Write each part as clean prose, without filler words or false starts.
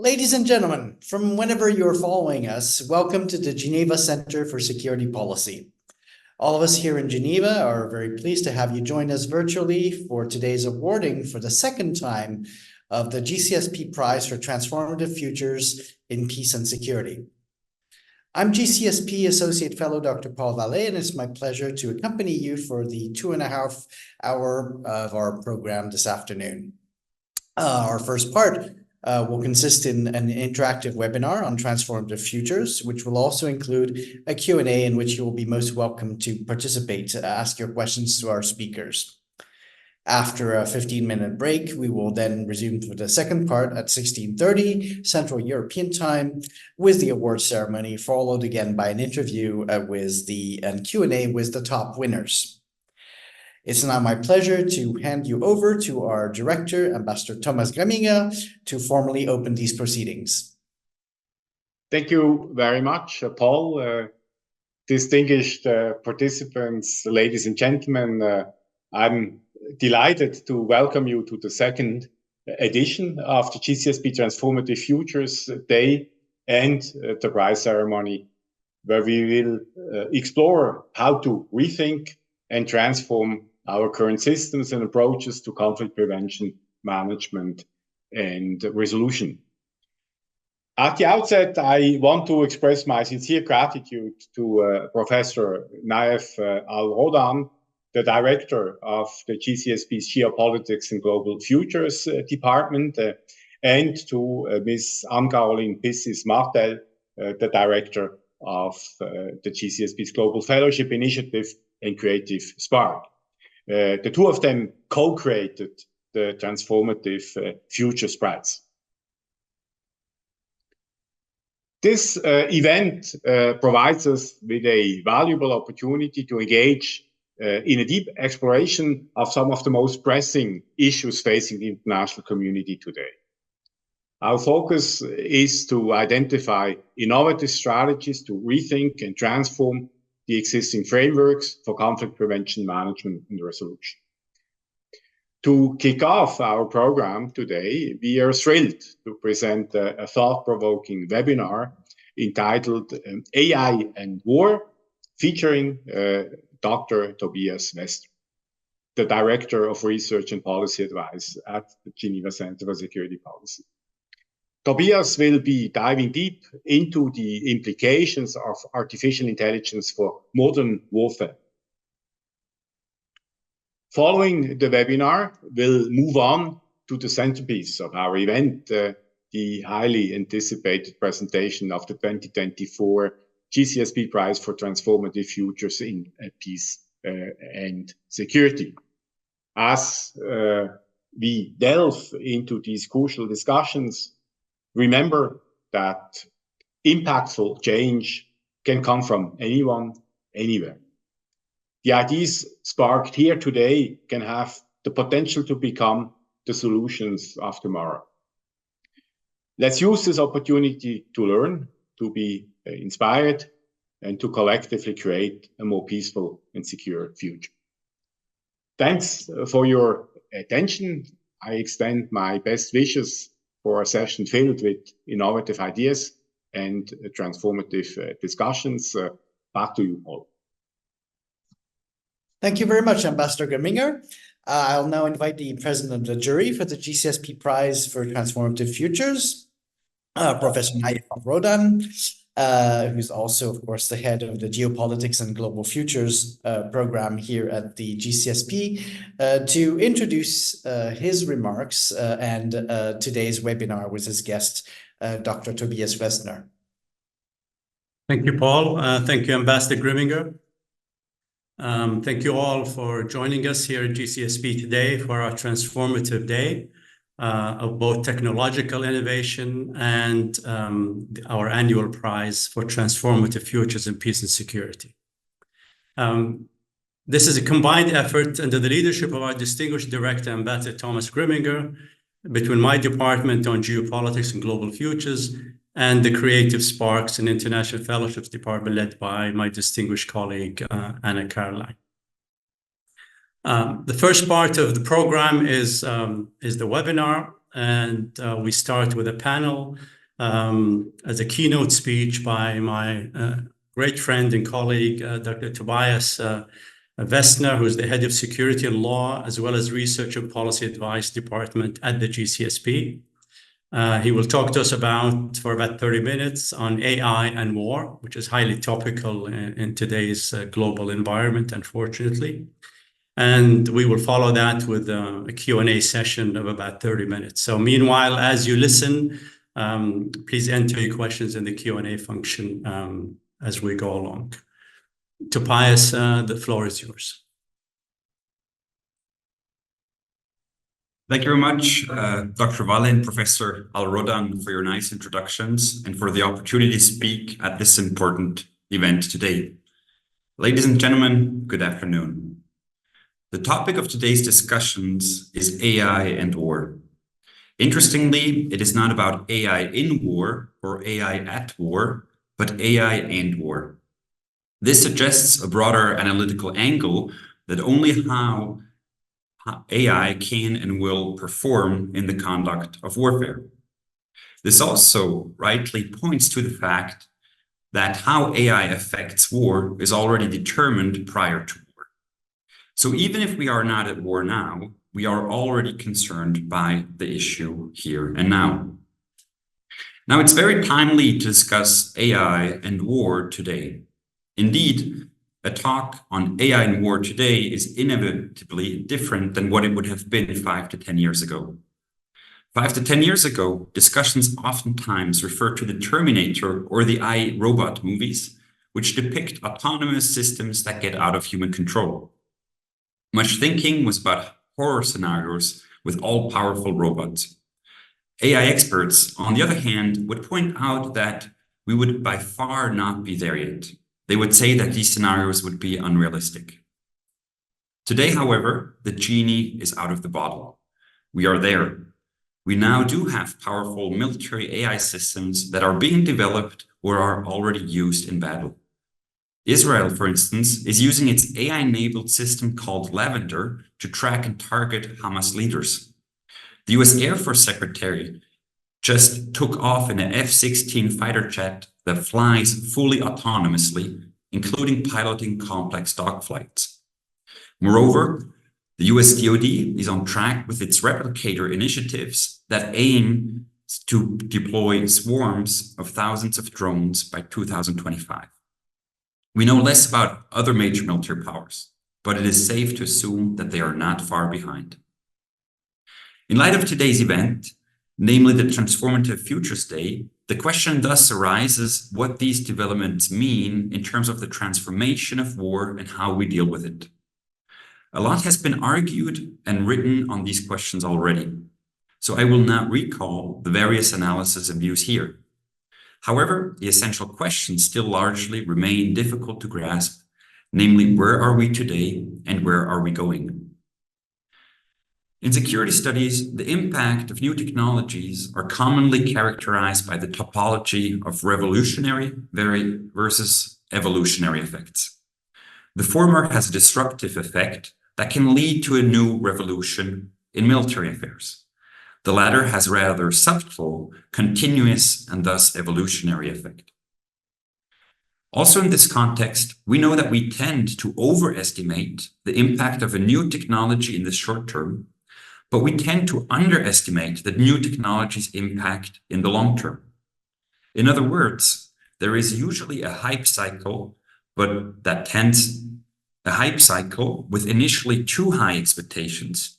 Ladies and gentlemen, from whenever you're following us, welcome to the Geneva Center for Security Policy. All of us here in Geneva are very pleased to have you join us virtually for today's awarding for the second time of the GCSP Prize for Transformative Futures in Peace and Security. I'm GCSP Associate Fellow Dr. Paul Vallée, and it's my pleasure to accompany you for the 2.5 hour of our program this afternoon. Our first part will consist in an interactive webinar on transformative futures, which will also include a Q&A in which you will be most welcome to participate to ask your questions to our speakers. After a 15-minute break, we will then resume for the second part at 16:30 Central European Time with the award ceremony, followed again by an interview and Q&A with the top winners. It's now my pleasure to hand you over to our director, Ambassador Thomas Gramminger, to formally open these proceedings. Thank you very much, Paul. Distinguished participants, ladies and gentlemen, I'm delighted to welcome you to the second edition of the GCSP Transformative Futures Day and the prize ceremony, where we will explore how to rethink and transform our current systems and approaches to conflict prevention, management, and resolution. At the outset, I want to express my sincere gratitude to Professor Naif Al-Rodan, the director of the GCSP's Geopolitics and Global Futures Department, and to Ms. Anne-Caroline Pissis-Martel, the director of the GCSP's Global Fellowship Initiative and Creative Spark. The two of them co-created the Transformative Futures Prize. This event provides us with a valuable opportunity to engage in a deep exploration of some of the most pressing issues facing the international community today. Our focus is to identify innovative strategies to rethink and transform the existing frameworks for conflict prevention, management, and resolution. To kick off our program today, we are thrilled to present a thought-provoking webinar entitled AI and War, featuring Dr. Tobias Wester, the Director of Research and Policy Advice at the Geneva Center for Security Policy. Tobias will be diving deep into the implications of artificial intelligence for modern warfare. Following the webinar, we'll move on to the centerpiece of our event, the highly anticipated presentation of the 2024 GCSP Prize for Transformative Futures in Peace and Security. As we delve into these crucial discussions, remember that impactful change can come from anyone, anywhere. The ideas sparked here today can have the potential to become the solutions of tomorrow. Let's use this opportunity to learn, to be inspired, and to collectively create a more peaceful and secure future. Thanks for your attention. I extend my best wishes for a session filled with innovative ideas and transformative discussions. Back to you, Paul. Thank you very much, Ambassador Gramminger. I'll now invite the president of the jury for the GCSP Prize for Transformative Futures, Professor Naif Al-Rodan, who's also, of course, the head of the Geopolitics and Global Futures program here at the GCSP, to introduce his remarks and today's webinar with his guest, Dr. Tobias Wester. Thank you, Paul. Thank you, Ambassador Gramminger. Thank you all for joining us here at GCSP today for our transformative day of both technological innovation and our annual prize for transformative futures in peace and security. This is a combined effort under the leadership of our distinguished director, Ambassador Thomas Gramminger, between my department on geopolitics and global futures and the Creative Sparks and International Fellowships Department led by my distinguished colleague, Anne-Caroline. The first part of the program is the webinar. and we start with a panel as a keynote speech by my great friend and colleague, Dr. Tobias Westner, who's the head of security and law, as well as research and policy advice department at the GCSP. He will talk to us for about 30 minutes on AI and war, which is highly topical in today's global environment, unfortunately. And we will follow that with a Q&A session of about 30 minutes. So meanwhile, as you listen, please enter your questions in the Q&A function as we go along. Tobias, the floor is yours. Thank you very much, Dr. Walle and Professor Al-Rodan, for your nice introductions and for the opportunity to speak at this important event today. Ladies and gentlemen, good afternoon. The topic of today's discussions is AI and war. Interestingly, it is not about AI in war or AI at war, but AI and war. This suggests a broader analytical angle that only how AI can and will perform in the conduct of warfare. This also rightly points to the fact that how AI affects war is already determined prior to war. So even if we are not at war now, we are already concerned by the issue here and now. Now, it's very timely to discuss AI and war today. Indeed, a talk on AI and war today is inevitably different than what it would have been 5 to 10 years ago. 5 to 10 years ago, discussions oftentimes referred to the Terminator or the I, Robot movies, which depict autonomous systems that get out of human control. Much thinking was about horror scenarios with all-powerful robots. AI experts, on the other hand, would point out that we would by far not be there yet. They would say that these scenarios would be unrealistic. Today, however, the genie is out of the bottle. We are there. We now do have powerful military AI systems that are being developed or are already used in battle. Israel, for instance, is using its AI-enabled system called Lavender to track and target Hamas leaders. The US Air Force Secretary just took off in an F-16 fighter jet that flies fully autonomously, including piloting complex dogfights. Moreover, the US DoD is on track with its replicator initiatives that aim to deploy swarms of thousands of drones by 2025. We know less about other major military powers, but it is safe to assume that they are not far behind. In light of today's event, namely the Transformative Futures Day, the question thus arises what these developments mean in terms of the transformation of war and how we deal with it. A lot has been argued and written on these questions already, so I will not recall the various analyses and views here. However, the essential questions still largely remain difficult to grasp, namely, where are we today and where are we going? In security studies, the impact of new technologies are commonly characterized by the topology of revolutionary versus evolutionary effects. The former has a disruptive effect that can lead to a new revolution in military affairs. The latter has a rather subtle, continuous, and thus evolutionary effect. Also in this context, we know that we tend to overestimate the impact of a new technology in the short term, but we tend to underestimate the new technology's impact in the long term. In other words, there is usually a hype cycle, but a hype cycle with initially too high expectations,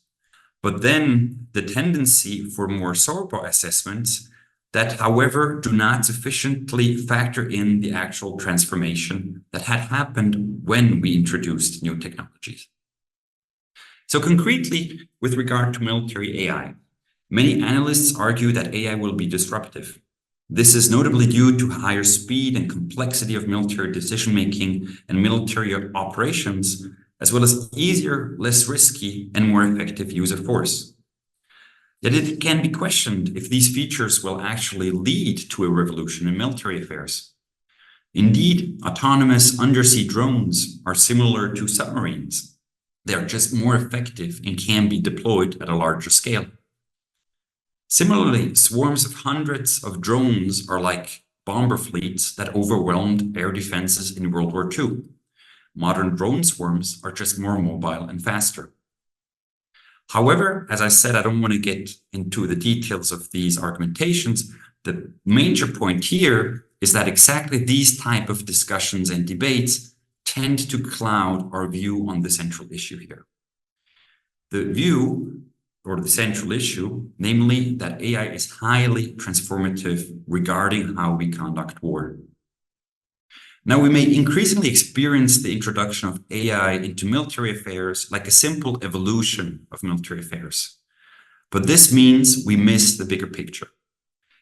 but then the tendency for more sober assessments that, however, do not sufficiently factor in the actual transformation that had happened when we introduced new technologies. So concretely, with regard to military AI, many analysts argue that AI will be disruptive. This is notably due to higher speed and complexity of military decision-making and military operations, as well as easier, less risky, and more effective use of force. Yet it can be questioned if these features will actually lead to a revolution in military affairs. Indeed, autonomous undersea drones are similar to submarines. They are just more effective and can be deployed at a larger scale. Similarly, swarms of hundreds of drones are like bomber fleets that overwhelmed air defenses in World War II. Modern drone swarms are just more mobile and faster. However, as I said, I don't want to get into the details of these argumentations. The major point here is that exactly these type of discussions and debates tend to cloud our view on the central issue here. The view, or the central issue, namely that AI is highly transformative regarding how we conduct war. Now, we may increasingly experience the introduction of AI into military affairs like a simple evolution of military affairs. But this means we miss the bigger picture.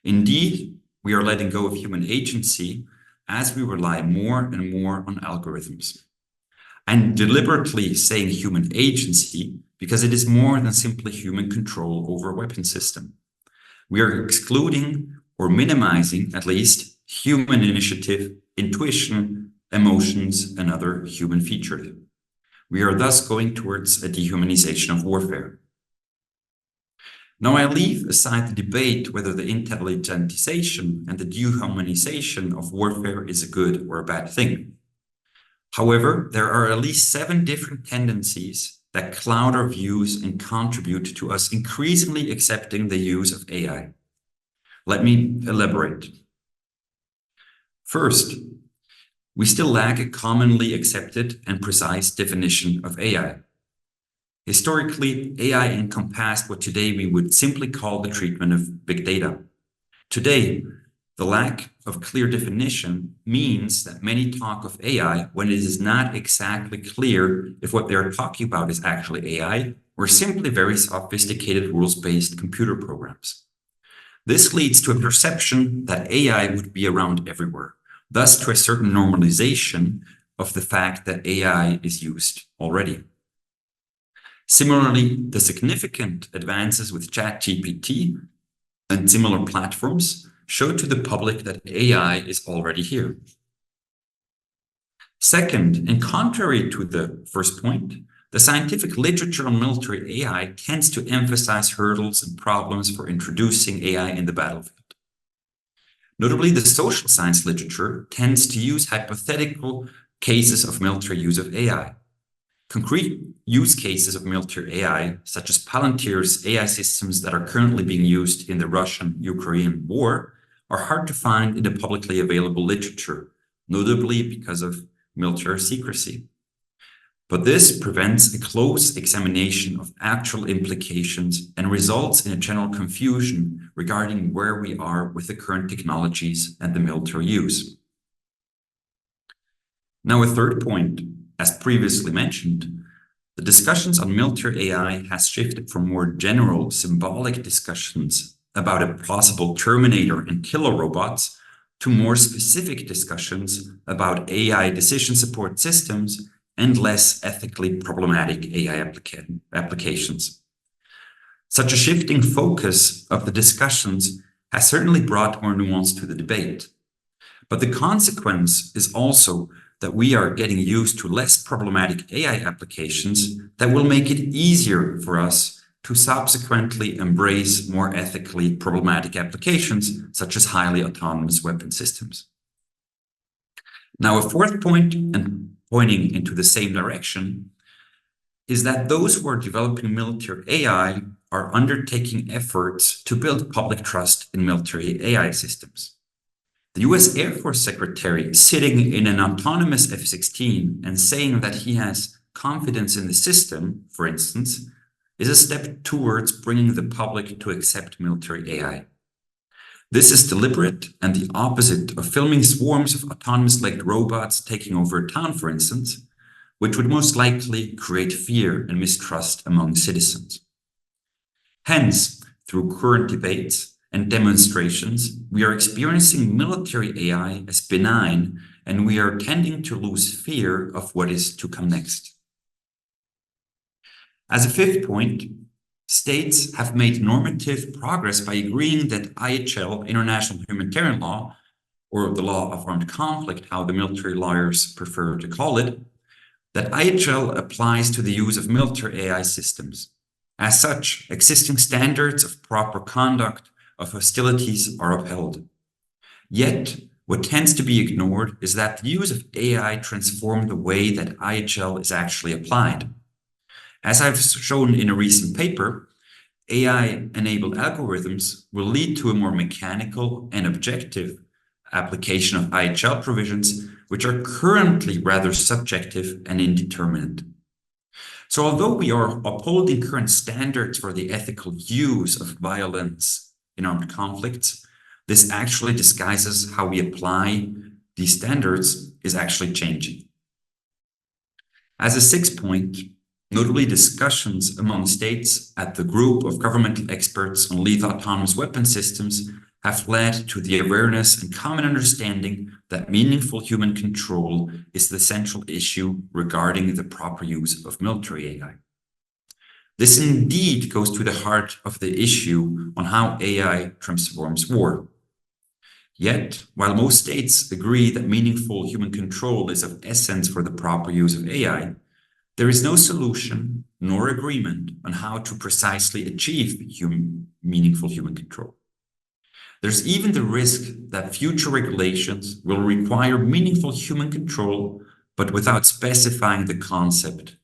Indeed, we are letting go of human agency as we rely more and more on algorithms. I'm deliberately saying human agency because it is more than simply human control over a weapon system. We are excluding or minimizing, at least, human initiative, intuition, emotions, and other human features. We are thus going towards a dehumanization of warfare. Now, I leave aside the debate whether the intelligentization and the dehumanization of warfare is a good or a bad thing. However, there are at least 7 different tendencies that cloud our views and contribute to us increasingly accepting the use of AI. Let me elaborate. First, we still lack a commonly accepted and precise definition of AI. Historically, AI encompassed what today we would simply call the treatment of big data. Today, the lack of clear definition means that many talk of AI when it is not exactly clear if what they're talking about is actually AI or simply very sophisticated rules-based computer programs. This leads to a perception that AI would be around everywhere, thus to a certain normalization of the fact that AI is used already. Similarly, the significant advances with ChatGPT and similar platforms show to the public that AI is already here. Second, and contrary to the first point, the scientific literature on military AI tends to emphasize hurdles and problems for introducing AI in the battlefield. Notably, the social science literature tends to use hypothetical cases of military use of AI. Concrete use cases of military AI, such as Palantir's AI systems that are currently being used in the Russian-Ukrainian war, are hard to find in the publicly available literature, notably because of military secrecy. But this prevents a close examination of actual implications and results in a general confusion regarding where we are with the current technologies and the military use. Now, a third point. As previously mentioned, the discussions on military AI has shifted from more general symbolic discussions about a possible Terminator and killer robots to more specific discussions about AI decision support systems and less ethically problematic AI applications. Such a shifting focus of the discussions has certainly brought more nuance to the debate. But the consequence is also that we are getting used to less problematic AI applications that will make it easier for us to subsequently embrace more ethically problematic applications, such as highly autonomous weapon systems. Now, a fourth point, and pointing into the same direction, is that those who are developing military AI are undertaking efforts to build public trust in military AI systems. The US Air Force Secretary sitting in an autonomous F-16 and saying that he has confidence in the system, for instance, is a step towards bringing the public to accept military AI. This is deliberate and the opposite of filming swarms of autonomous-legged robots taking over a town, for instance, which would most likely create fear and mistrust among citizens. Hence, through current debates and demonstrations, we are experiencing military AI as benign, and we are tending to lose fear of what is to come next. As a fifth point, states have made normative progress by agreeing that IHL, International Humanitarian Law, or the law of armed conflict, how the military lawyers prefer to call it, that IHL applies to the use of military AI systems. As such, existing standards of proper conduct of hostilities are upheld. Yet, what tends to be ignored is that the use of AI transformed the way that IHL is actually applied. As I've shown in a recent paper, AI-enabled algorithms will lead to a more mechanical and objective application of IHL provisions, which are currently rather subjective and indeterminate. So although we are upholding current standards for the ethical use of violence in armed conflicts, this actually disguises how we apply these standards is actually changing. As a sixth point, notably discussions among states at the group of governmental experts on lethal autonomous weapon systems have led to the awareness and common understanding that meaningful human control is the central issue regarding the proper use of military AI. This indeed goes to the heart of the issue on how AI transforms war. Yet, while most states agree that meaningful human control is of essence for the proper use of AI, there is no solution nor agreement on how to precisely achieve meaningful human control. There's even the risk that future regulations will require meaningful human control, but without specifying the concept,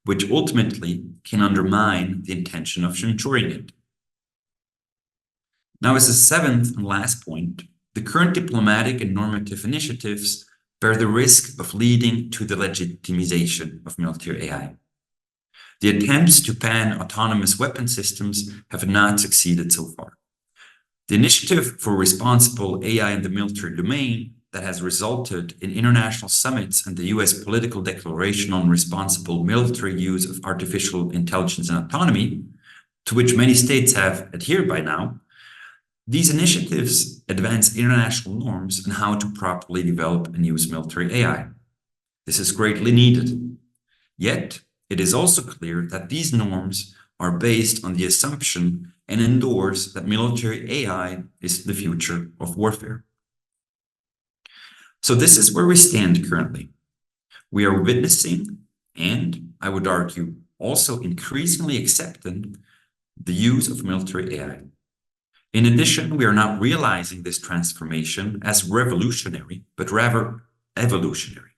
which ultimately can undermine the intention of ensuring it. Now, as a seventh and last point, the current diplomatic and normative initiatives bear the risk of leading to the legitimization of military AI. The attempts to ban autonomous weapon systems have not succeeded so far. The initiative for responsible AI in the military domain that has resulted in international summits and the US political declaration on responsible military use of artificial intelligence and autonomy, to which many states have adhered by now, these initiatives advance international norms on how to properly develop and use military AI. This is greatly needed. Yet, it is also clear that these norms are based on the assumption and endorse that military AI is the future of warfare. So this is where we stand currently. We are witnessing, and I would argue also increasingly accepting, the use of military AI. In addition, we are not realizing this transformation as revolutionary, but rather evolutionary.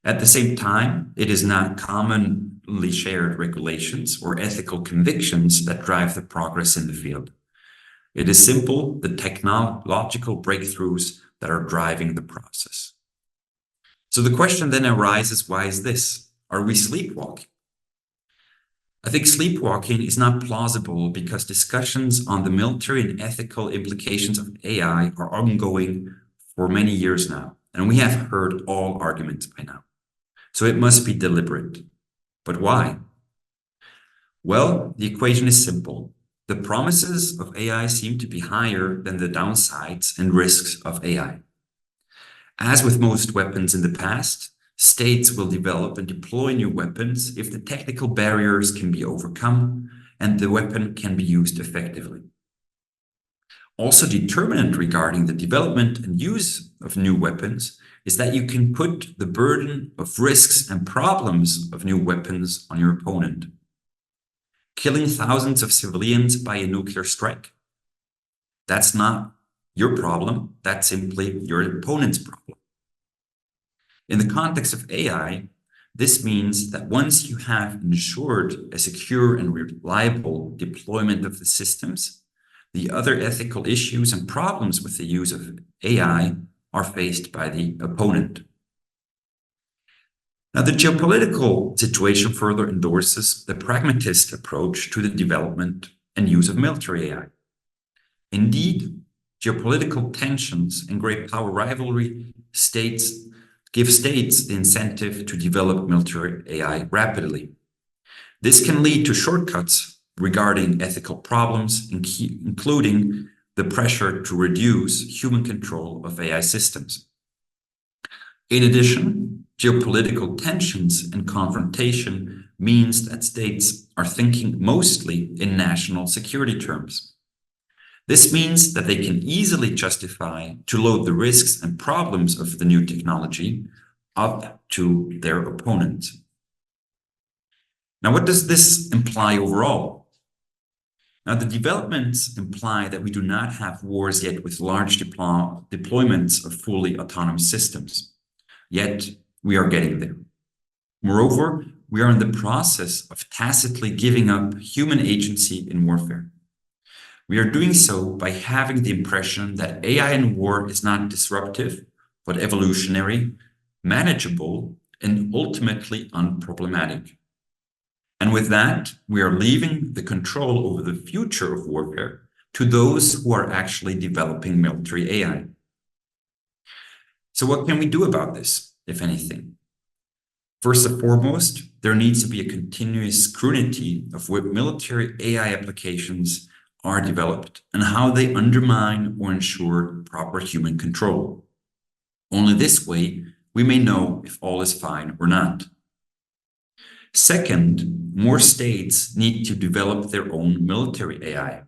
At the same time, it is not commonly shared regulations or ethical convictions that drive the progress in the field. It is simple the technological breakthroughs that are driving the process. So the question then arises, why is this? Are we sleepwalking? I think sleepwalking is not plausible because discussions on the military and ethical implications of AI are ongoing for many years now, and we have heard all arguments by now. So it must be deliberate. But why? Well, the equation is simple. The promises of AI seem to be higher than the downsides and risks of AI. As with most weapons in the past, states will develop and deploy new weapons if the technical barriers can be overcome and the weapon can be used effectively. Also determinant regarding the development and use of new weapons is that you can put the burden of risks and problems of new weapons on your opponent. Killing thousands of civilians by a nuclear strike. That's not your problem, that's simply your opponent's problem. In the context of AI, this means that once you have ensured a secure and reliable deployment of the systems, the other ethical issues and problems with the use of AI are faced by the opponent. Now, the geopolitical situation further endorses the pragmatist approach to the development and use of military AI. Indeed, geopolitical tensions and great power rivalry give states the incentive to develop military AI rapidly. This can lead to shortcuts regarding ethical problems, including the pressure to reduce human control of AI systems. In addition, geopolitical tensions and confrontation means that states are thinking mostly in national security terms. This means that they can easily justify to load the risks and problems of the new technology up to their opponents. Now, what does this imply overall? Now, the developments imply that we do not have wars yet with large deployments of fully autonomous systems. Yet, we are getting there. Moreover, we are in the process of tacitly giving up human agency in warfare. We are doing so by having the impression that AI in war is not disruptive, but evolutionary, manageable, and ultimately unproblematic. And with that, we are leaving the control over the future of warfare to those who are actually developing military AI. So what can we do about this, if anything? First and foremost, there needs to be a continuous scrutiny of what military AI applications are developed and how they undermine or ensure proper human control. Only this way, we may know if all is fine or not. Second, more states need to develop their own military AI.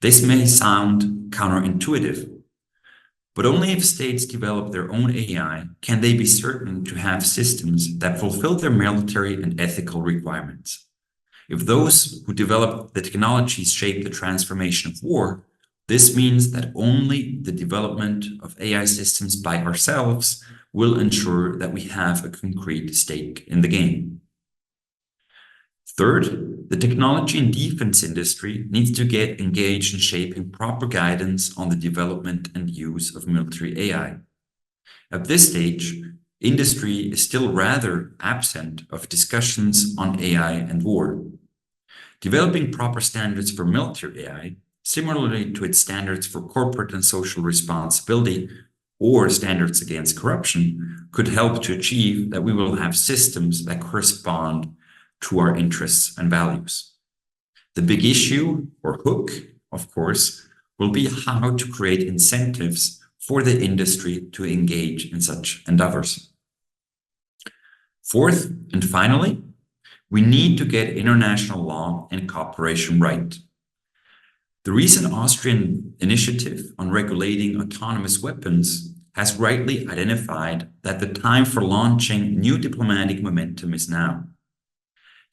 This may sound counterintuitive, but only if states develop their own AI can they be certain to have systems that fulfill their military and ethical requirements. If those who develop the technologies shape the transformation of war, this means that only the development of AI systems by ourselves will ensure that we have a concrete stake in the game. Third, the technology and defense industry needs to get engaged in shaping proper guidance on the development and use of military AI. At this stage, industry is still rather absent of discussions on AI and war. Developing proper standards for military AI, similarly to its standards for corporate and social responsibility or standards against corruption, could help to achieve that we will have systems that correspond to our interests and values. The big issue, or hook, of course, will be how to create incentives for the industry to engage in such endeavors. Fourth, and finally, we need to get international law and cooperation right. The recent Austrian initiative on regulating autonomous weapons has rightly identified that the time for launching new diplomatic momentum is now.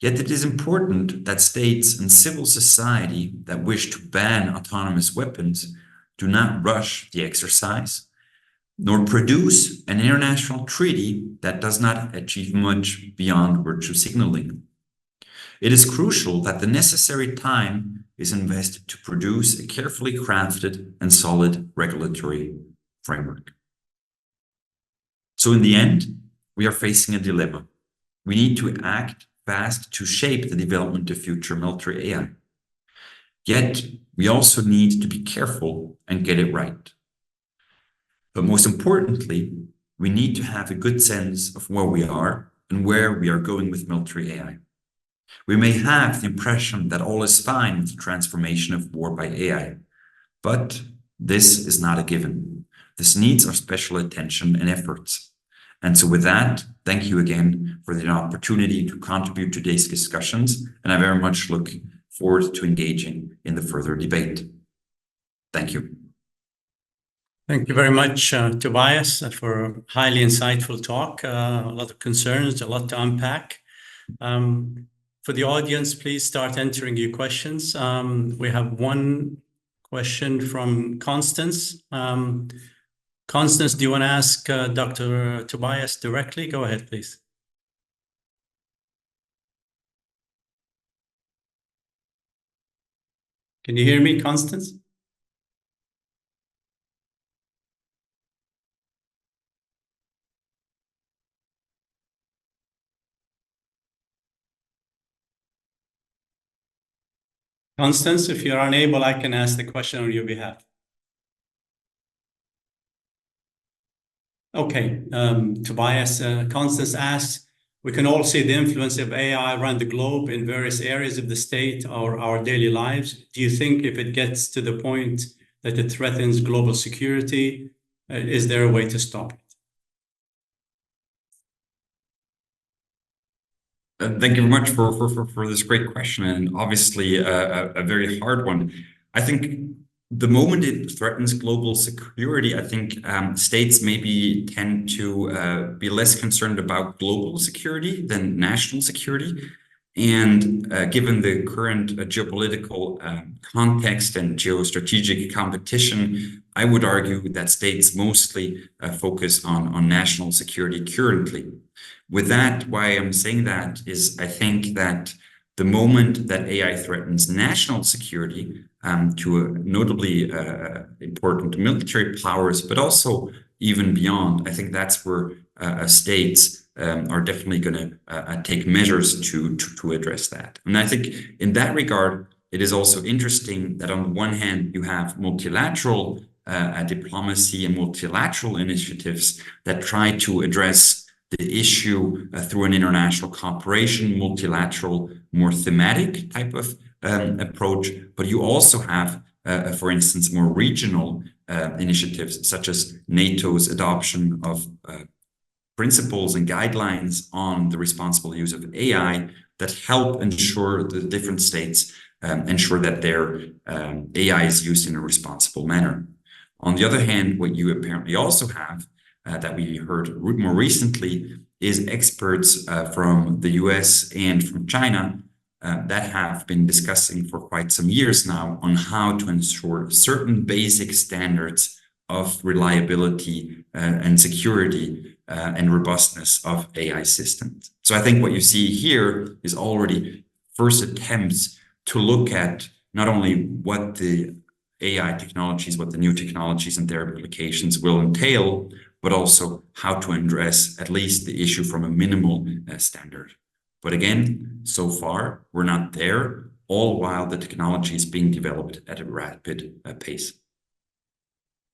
Yet it is important that states and civil society that wish to ban autonomous weapons do not rush the exercise, nor produce an international treaty that does not achieve much beyond virtue signaling. It is crucial that the necessary time is invested to produce a carefully crafted and solid regulatory framework. So in the end, we are facing a dilemma. We need to act fast to shape the development of future military AI. Yet, we also need to be careful and get it right. But most importantly, we need to have a good sense of where we are and where we are going with military AI. We may have the impression that all is fine with the transformation of war by AI, but this is not a given. This needs our special attention and efforts. And so with that, thank you again for the opportunity to contribute to today's discussions, and I very much look forward to engaging in the further debate. Thank you. Thank you very much, Tobias, for a highly insightful talk. A lot of concerns, a lot to unpack. For the audience, please start entering your questions. We have one question from Constance. Constance, do you want to ask Dr. Tobias directly? Go ahead, please. Can you hear me, Constance? Constance, if you're unable, I can ask the question on your behalf. Okay, Tobias, Constance asks, we can all see the influence of AI around the globe in various areas of the state or our daily lives. Do you think if it gets to the point that it threatens global security, is there a way to stop it? Thank you very much for this great question, and obviously a very hard one. I think the moment it threatens global security, I think states maybe tend to be less concerned about global security than national security. And given the current geopolitical context and geostrategic competition, I would argue that states mostly focus on national security currently. With that, why I'm saying that is I think that the moment that AI threatens national security to a notably important military powers, but also even beyond, I think that's where states are definitely going to take measures to address that. And I think in that regard, it is also interesting that on the one hand, you have multilateral diplomacy and multilateral initiatives that try to address the issue through an international cooperation, multilateral, more thematic type of approach. But you also have, for instance, more regional initiatives, such as NATO's adoption of principles and guidelines on the responsible use of AI that help ensure the different states ensure that their AI is used in a responsible manner. On the other hand, what you apparently also have that we heard more recently is experts from the US and from China that have been discussing for quite some years now on how to ensure certain basic standards of reliability and security and robustness of AI systems. So I think what you see here is already first attempts to look at not only what the AI technologies, what the new technologies and their applications will entail, but also how to address at least the issue from a minimal standard. But again, so far, we're not there, all while the technology is being developed at a rapid pace.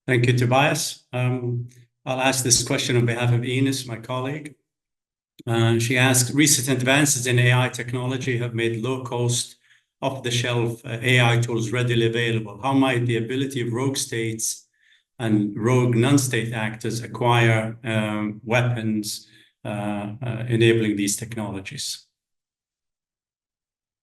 Thank you, Tobias. I'll ask this question on behalf of Ines, my colleague. She asked, recent advances in AI technology have made low-cost, off-the-shelf AI tools readily available. How might the ability of rogue states and rogue non-state actors acquire weapons enabling these technologies?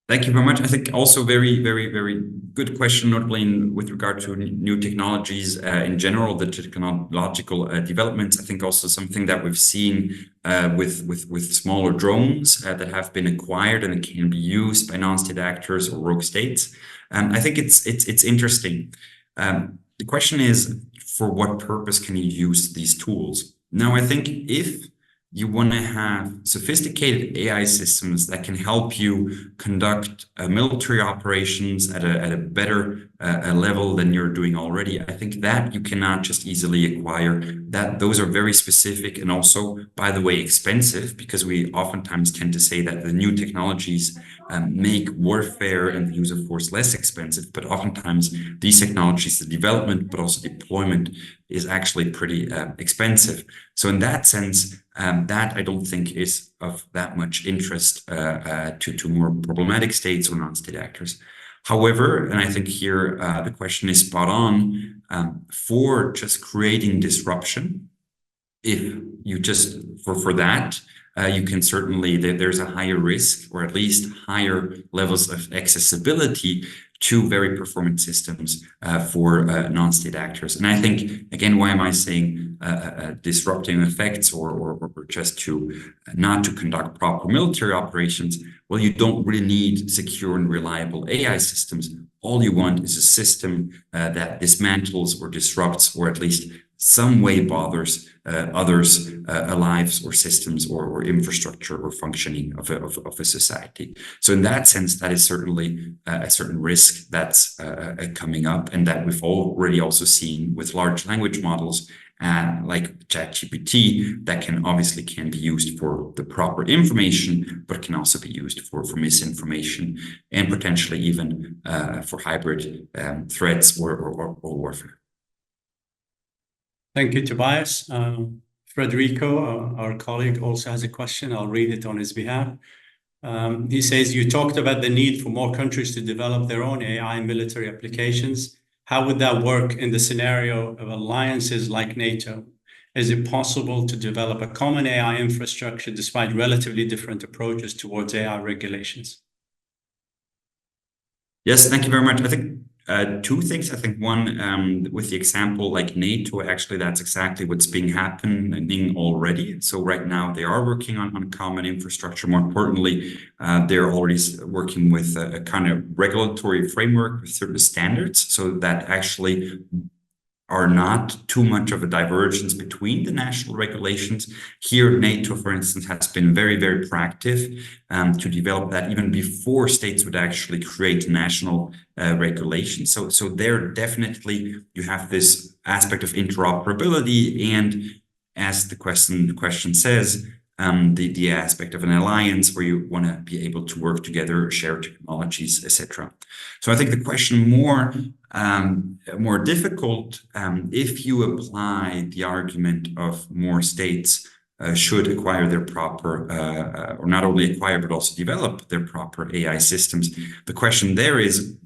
Thank you very much. I think also very, very, very good question, notably with regard to new technologies in general, the technological developments. I think also something that we've seen with smaller drones that have been acquired and can be used by non-state actors or rogue states. I think it's interesting. The question is, for what purpose can you use these tools? Now, I think if you want to have sophisticated AI systems that can help you conduct military operations at a better level than you're doing already, I think that you cannot just easily acquire. That those are very specific and also, by the way, expensive, because we oftentimes tend to say that the new technologies make warfare and the use of force less expensive, but oftentimes these technologies, the development but also deployment, is actually pretty expensive. So in that sense, that I don't think is of that much interest to more problematic states or non-state actors. However, and I think here the question is spot on, for just creating disruption, if you just, for that, you can certainly, there's a higher risk or at least higher levels of accessibility to very performant systems for non-state actors. And I think, again, why am I saying disrupting effects or just to not to conduct proper military operations? Well, you don't really need secure and reliable AI systems. All you want is a system that dismantles or disrupts or at least some way bothers others' lives or systems or infrastructure or functioning of a society. So in that sense, that is certainly a certain risk that's coming up, and that we've already also seen with large language models like ChatGPT, that obviously can be used for the proper information, but can also be used for misinformation and potentially even for hybrid threats or warfare. Thank you, Tobias. Federico, our colleague, also has a question. I'll read it on his behalf. He says, you talked about the need for more countries to develop their own AI military applications. How would that work in the scenario of alliances like NATO? Is it possible to develop a common AI infrastructure despite relatively different approaches towards AI regulations? Yes, thank you very much. I think Two things. I think one, with the example like NATO, actually, that's exactly what's being happening already. So right now they are working on common infrastructure. More importantly, they're already working with a kind of regulatory framework with certain standards, so that actually are not too much of a divergence between the national regulations. Here, NATO, for instance, has been very, very proactive to develop that even before states would actually create national regulations. So there definitely you have this aspect of interoperability, and as the question says, the aspect of an alliance where you want to be able to work together, share technologies, etc. So I think the question more difficult, if you apply the argument of more states should acquire their proper, or not only acquire, but also develop their proper AI systems. The question there is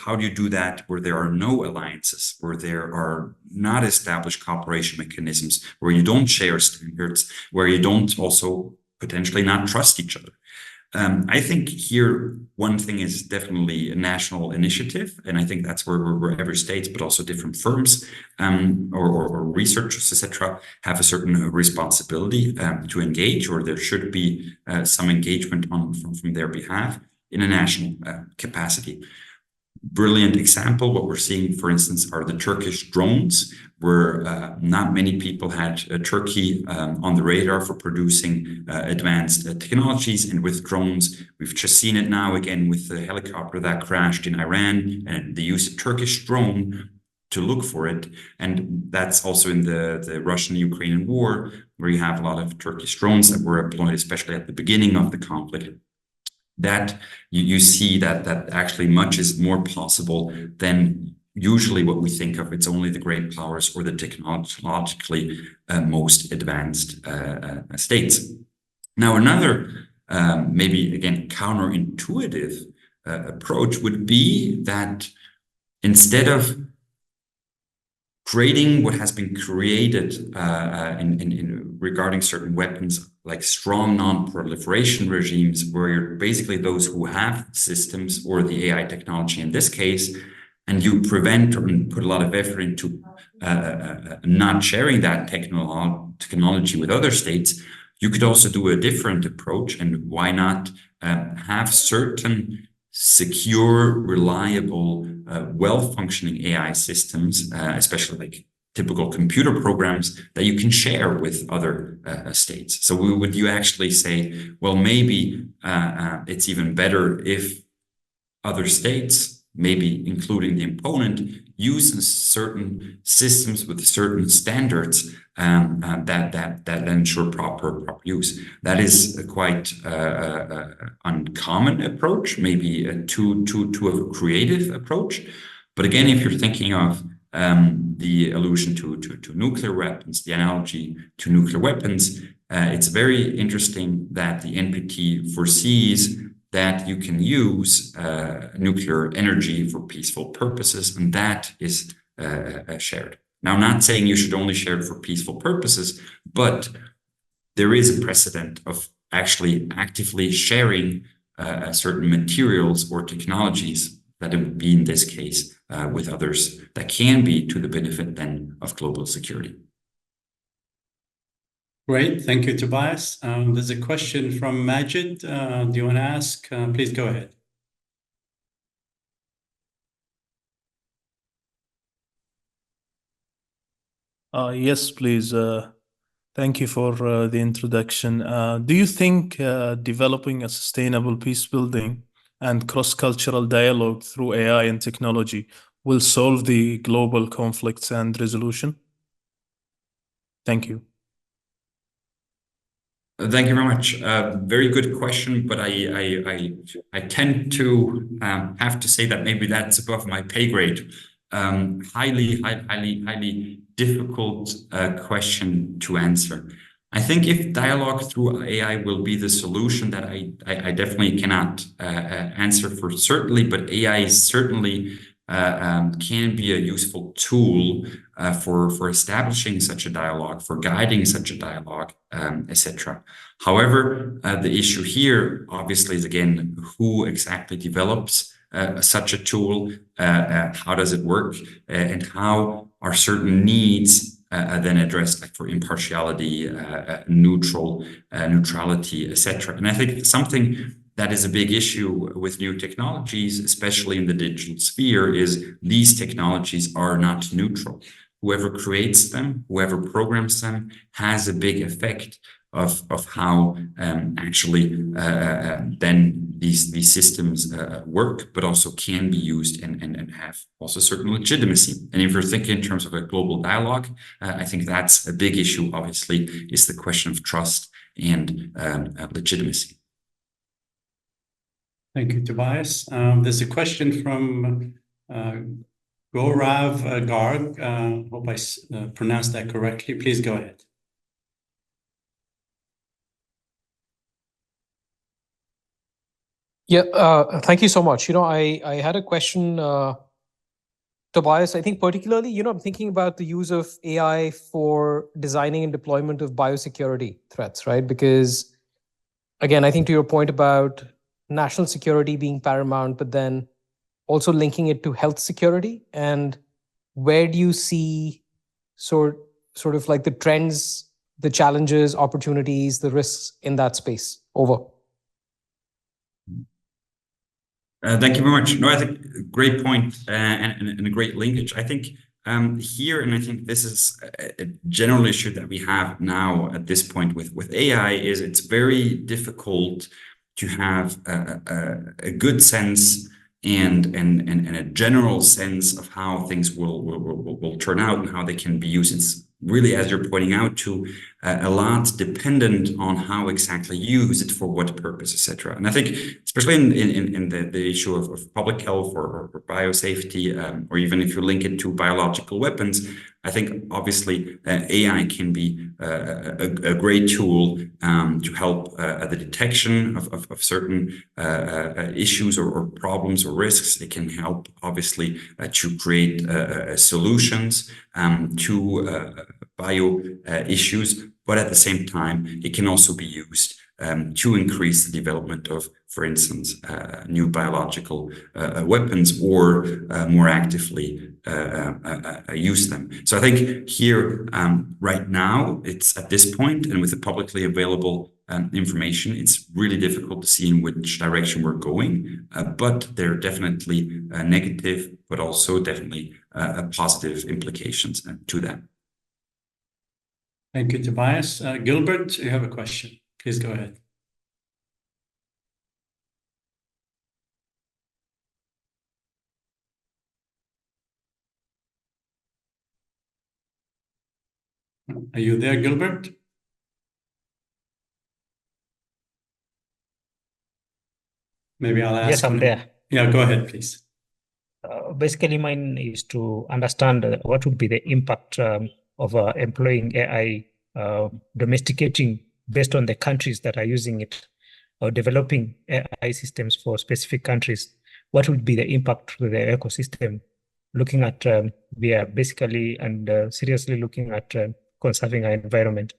how do you do that where there are no alliances, where there are not established cooperation mechanisms, where you don't share standards, where you don't also potentially not trust each other? I think here one thing is definitely a national initiative, and I think that's where every state, but also different firms or researchers, etc., have a certain responsibility to engage, or there should be some engagement from their behalf in a national capacity. Brilliant example, what we're seeing, for instance, are the Turkish drones, where not many people had Turkey on the radar for producing advanced technologies. And with drones, we've just seen it now again with the helicopter that crashed in Iran, and they used a Turkish drone to look for it. And that's also in the Russian-Ukrainian war, where you have a lot of Turkish drones that were employed, especially at the beginning of the conflict. That you see that actually much is more possible than usually what we think of. It's only the great powers or the technologically most advanced states. Now, another maybe again counterintuitive approach would be that instead of creating what has been created in regarding certain weapons, like strong non-proliferation regimes, where you're basically those who have systems or the AI technology in this case, and you prevent and put a lot of effort into not sharing that technology with other states, you could also do a different approach. And why not have certain secure, reliable, well-functioning AI systems, especially like typical computer programs that you can share with other states. So would you actually say, well, maybe it's even better if other states, maybe including the opponent, use certain systems with certain standards that ensure proper use. That is a quite uncommon approach, maybe a too creative approach. But again, if you're thinking of the allusion to nuclear weapons, the analogy to nuclear weapons, it's very interesting that the NPT foresees that you can use nuclear energy for peaceful purposes, and that is shared. Now, I'm not saying you should only share it for peaceful purposes, but there is a precedent of actually actively sharing certain materials or technologies that it would be in this case with others that can be to the benefit then of global security. Great, thank you, Tobias. There's a question from Majid. Do you want to ask? Please go ahead. Yes, please. Thank you for the introduction. Do you think developing a sustainable peace building and cross-cultural dialogue through AI and technology will solve the global conflicts and resolution? Thank you. Thank you very much. Very good question, but I tend to have to say that maybe that's above my pay grade. Highly difficult question to answer. I think if dialogue through AI will be the solution, that I definitely cannot answer for certainly, but AI certainly can be a useful tool for establishing such a dialogue, for guiding such a dialogue, etc. However, the issue here obviously is again who exactly develops such a tool? How does it work? And how are certain needs then addressed, like for impartiality, neutrality, etc. And I think something that is a big issue with new technologies, especially in the digital sphere, is these technologies are not neutral. Whoever creates them, whoever programs them, has a big effect of how actually then these systems work, but also can be used and have also certain legitimacy. And if you're thinking in terms of a global dialogue, I think that's a big issue, obviously, is the question of trust and legitimacy. Thank you, Tobias. There's a question from Gaurav Garg. Hope I pronounced that correctly. Please go ahead. Yeah, thank you so much. I had a question, Tobias. I think particularly, I'm thinking about the use of AI for designing and deployment of biosecurity threats, right? Because, again, I think to your point about national security being paramount, but then also linking it to health security. And where do you see sort of like the trends, the challenges, opportunities, the risks in that space? Over. Thank you very much. No, I think great point and a great linkage. I think here, and I think this is a general issue that we have now at this point with AI, is it's very difficult to have a good sense and a general sense of how things will turn out and how they can be used. It's really, as you're pointing out, to a lot dependent on how exactly you use it, for what purpose, etc. And I think, especially in the issue of public health or biosafety, or even if you link it to biological weapons, I think obviously AI can be a great tool to help the detection of certain issues or problems or risks. It can help obviously to create solutions to bio issues, but at the same time, it can also be used to increase the development of, for instance, new biological weapons, or more actively use them. So I think here, right now, it's at this point, and with the publicly available information, it's really difficult to see in which direction we're going, but there are definitely negative, but also definitely positive implications to that. Thank you, Tobias. Gilbert, you have a question. Please go ahead. Are you there, Gilbert? Maybe I'll ask. Yes, I'm there. Yeah, go ahead, please. Basically, mine is to understand what would be the impact of employing AI, domesticating based on the countries that are using it, or developing AI systems for specific countries. What would be the impact to the ecosystem? Looking at, we are basically and seriously looking at conserving our environment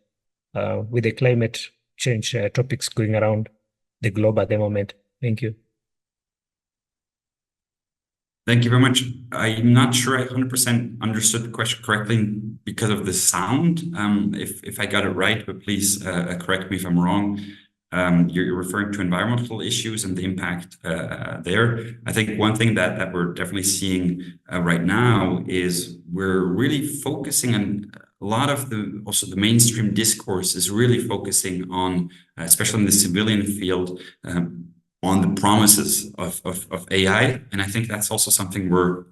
with the climate change topics going around the globe at the moment. Thank you. Thank you very much. I'm not sure I 100% understood the question correctly because of the sound. If I got it right, but please correct me if I'm wrong. You're referring to environmental issues and the impact there. I think one thing that we're definitely seeing right now is we're really focusing on a lot of also the mainstream discourse is really focusing on, especially in the civilian field, on the promises of AI. And I think that's also something where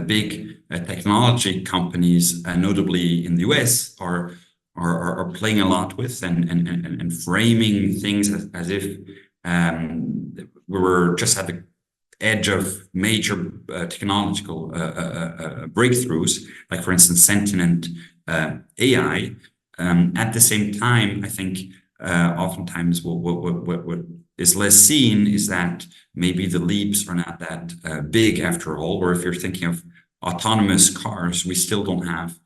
big technology companies, notably in the US, are playing a lot with and framing things as if we were just at the edge of major technological breakthroughs, like, for instance, sentient AI. At the same time, I think oftentimes what is less seen is that maybe the leaps are not that big after all, or if you're thinking of autonomous cars, we still don't have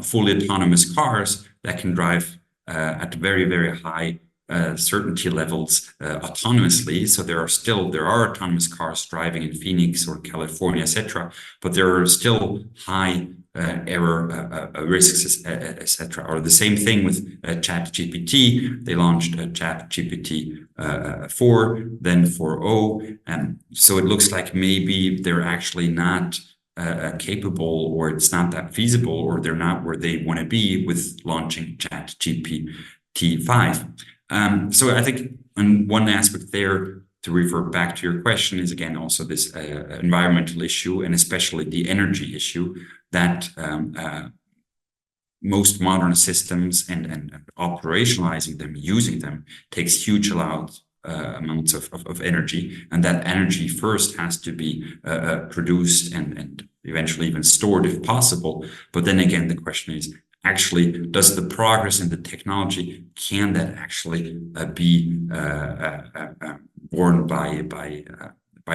fully autonomous cars that can drive at very, very high certainty levels autonomously. So there are autonomous cars driving in Phoenix or California, etc. But there are still high error risks, etc. Or the same thing with ChatGPT. They launched ChatGPT 4, then 4.0, and so it looks like maybe they're actually not capable, or it's not that feasible, or they're not where they want to be with launching ChatGPT 5. So I think on one aspect there, to refer back to your question, is again also this environmental issue, and especially the energy issue, that most modern systems and operationalizing them, using them, takes huge amounts of energy, and that energy first has to be produced and eventually even stored if possible. But then again, the question is, actually, does the progress in the technology, can that actually be borne by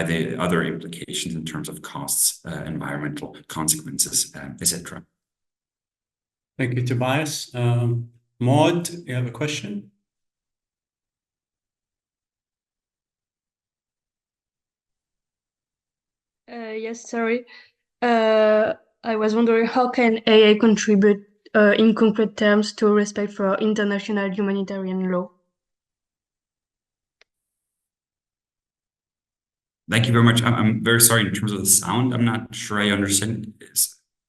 the other implications in terms of costs, environmental consequences, etc. Thank you, Tobias. Maud, you have a question? Yes, sorry. I was wondering, how can AI contribute in concrete terms to respect for international humanitarian law? Thank you very much. I'm very sorry in terms of the sound. I'm not sure I understand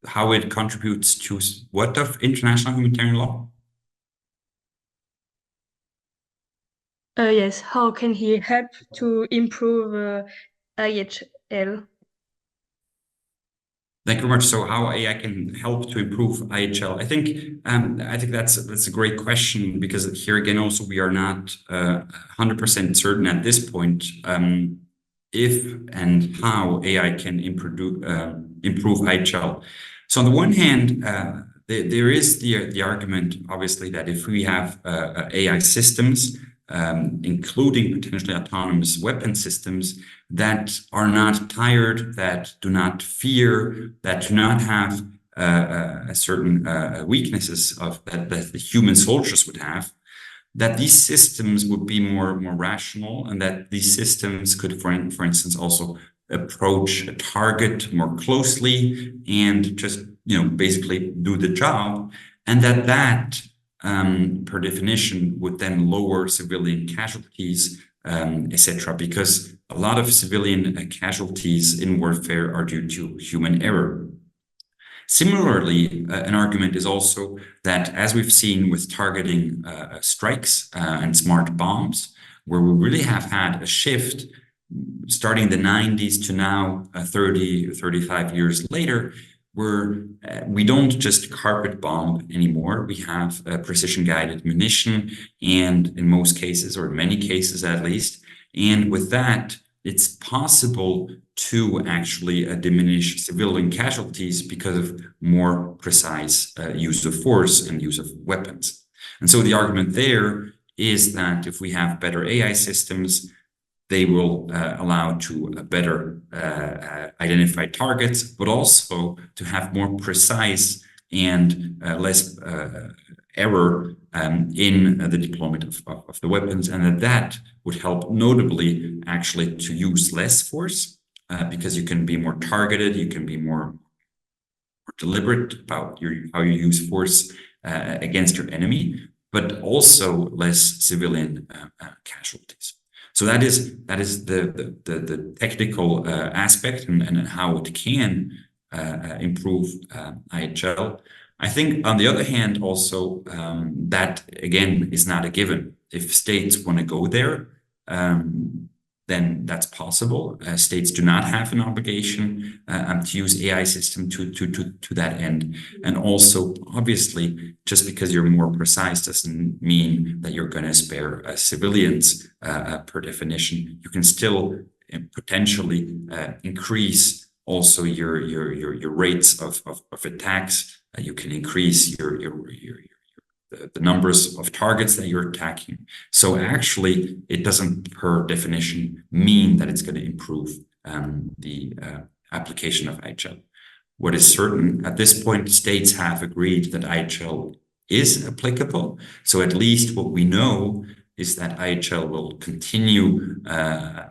how it contributes to what of international humanitarian law? Yes, how can he help to improve IHL? Thank you very much. So how AI can help to improve IHL? I think that's a great question, because here again also we are not 100% certain at this point if and how AI can improve IHL. So on the one hand, there is the argument, obviously, that if we have AI systems, including potentially autonomous weapon systems, that are not tired, that do not fear, that do not have certain weaknesses that the human soldiers would have, that these systems would be more rational, and that these systems could, for instance, also approach a target more closely and just basically do the job, and that per definition would then lower civilian casualties, etc., because a lot of civilian casualties in warfare are due to human error. Similarly, an argument is also that, as we've seen with targeting strikes and smart bombs, where we really have had a shift starting the 90s to now 30 or 35 years later, where we don't just carpet bomb anymore. We have precision guided munition, and in most cases, or in many cases at least, and with that, it's possible to actually diminish civilian casualties because of more precise use of force and use of weapons. And so the argument there is that if we have better AI systems, they will allow to better identify targets, but also to have more precise and less error in the deployment of the weapons, and that would help notably actually to use less force, because you can be more targeted, you can be more deliberate about how you use force against your enemy, but also less civilian casualties. So that is the technical aspect and how it can improve IHL. I think, on the other hand, also that again is not a given. If states want to go there, then that's possible. States do not have an obligation to use AI system to that end. And also, obviously, just because you're more precise doesn't mean that you're going to spare civilians per definition. You can still potentially increase also your rates of attacks. You can increase the numbers of targets that you're attacking. So actually, it doesn't per definition mean that it's going to improve the application of IHL. What is certain, at this point, states have agreed that IHL is applicable. So at least what we know is that IHL will continue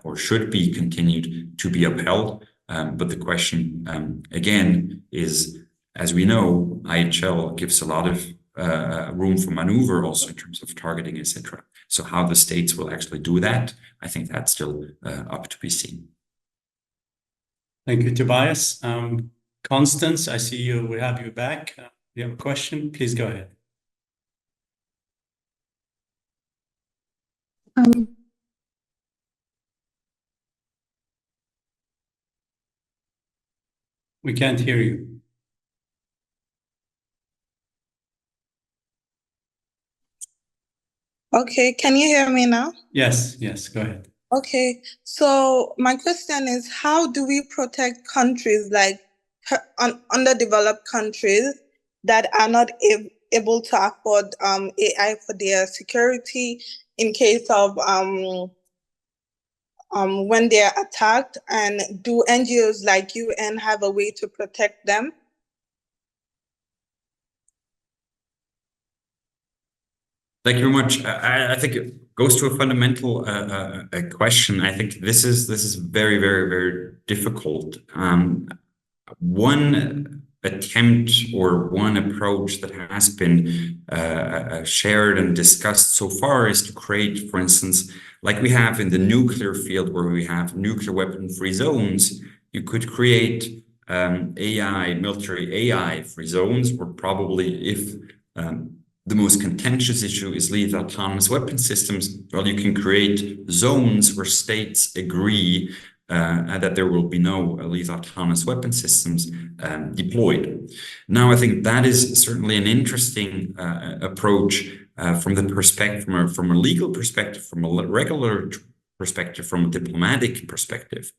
or should be continued to be upheld. But the question again is, as we know, IHL gives a lot of room for maneuver also in terms of targeting, etc. So how the states will actually do that, I think that's still up to be seen. Thank you, Tobias. Constance, I see you. We have you back. You have a question? Please go ahead. We can't hear you. Okay, can you hear me now? Yes, yes, go ahead. Okay, so my question is, how do we protect countries like underdeveloped countries that are not able to afford AI for their security in case of when they are attacked? And do NGOs like UN have a way to protect them? Thank you very much. I think it goes to a fundamental question. I think this is very, very, very difficult. One attempt or one approach that has been shared and discussed so far is to create, for instance, like we have in the nuclear field where we have nuclear weapon-free zones, you could create military AI-free zones, or probably if the most contentious issue is lethal autonomous weapon systems, well, you can create zones where states agree that there will be no lethal autonomous weapon systems deployed. Now, I think that is certainly an interesting approach from the perspective, from a legal perspective, from a regular perspective, from a diplomatic perspective.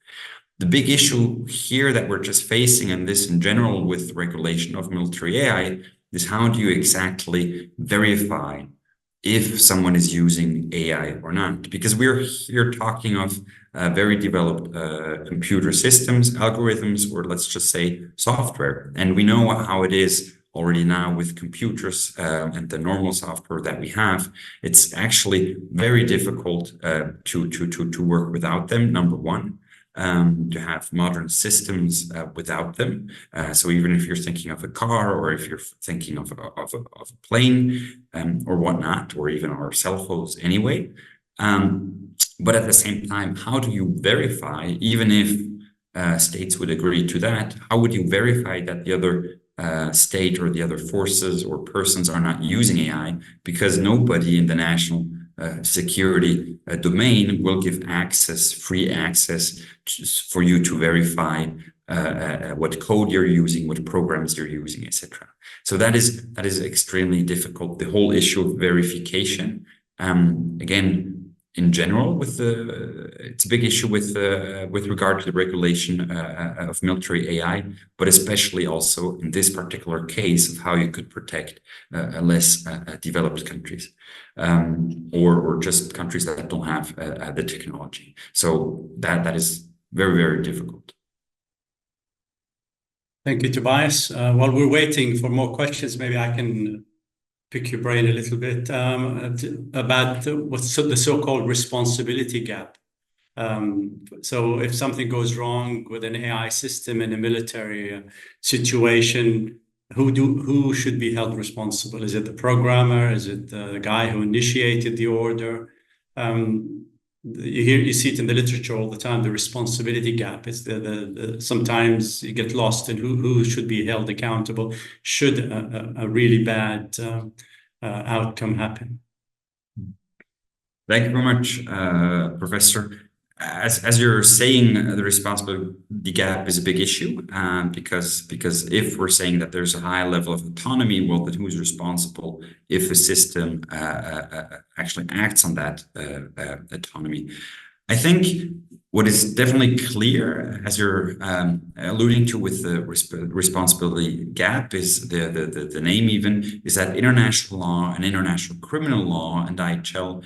The big issue here that we're just facing, and this in general with regulation of military AI, is how do you exactly verify if someone is using AI or not? Because we're here talking of very developed computer systems, algorithms, or let's just say software. And we know how it is already now with computers and the normal software that we have. It's actually very difficult to work without them, number one. To have modern systems without them. So even if you're thinking of a car, or if you're thinking of a plane or whatnot, or even our cell phones anyway. But at the same time, how do you verify, even if states would agree to that, how would you verify that the other state or the other forces or persons are not using AI? Because nobody in the national security domain will give free access for you to verify what code you're using, what programs you're using, etc. So that is extremely difficult. The whole issue of verification, again, in general, it's a big issue with regard to the regulation of military AI, but especially also in this particular case of how you could protect less developed countries, or just countries that don't have the technology. So that is very, very difficult. Thank you, Tobias. While we're waiting for more questions, maybe I can pick your brain a little bit about what's the so-called responsibility gap. So if something goes wrong with an AI system in a military situation, who should be held responsible? Is it the programmer? Is it the guy who initiated the order? You see it in the literature all the time, the responsibility gap. It's sometimes you get lost in who should be held accountable should a really bad outcome happen. Thank you very much, Professor. As you're saying, the responsibility gap is a big issue, because if we're saying that there's a high level of autonomy, well, then who's responsible if a system actually acts on that autonomy? I think what is definitely clear, as you're alluding to with the responsibility gap, is the name even, is that international law and international criminal law and IHL,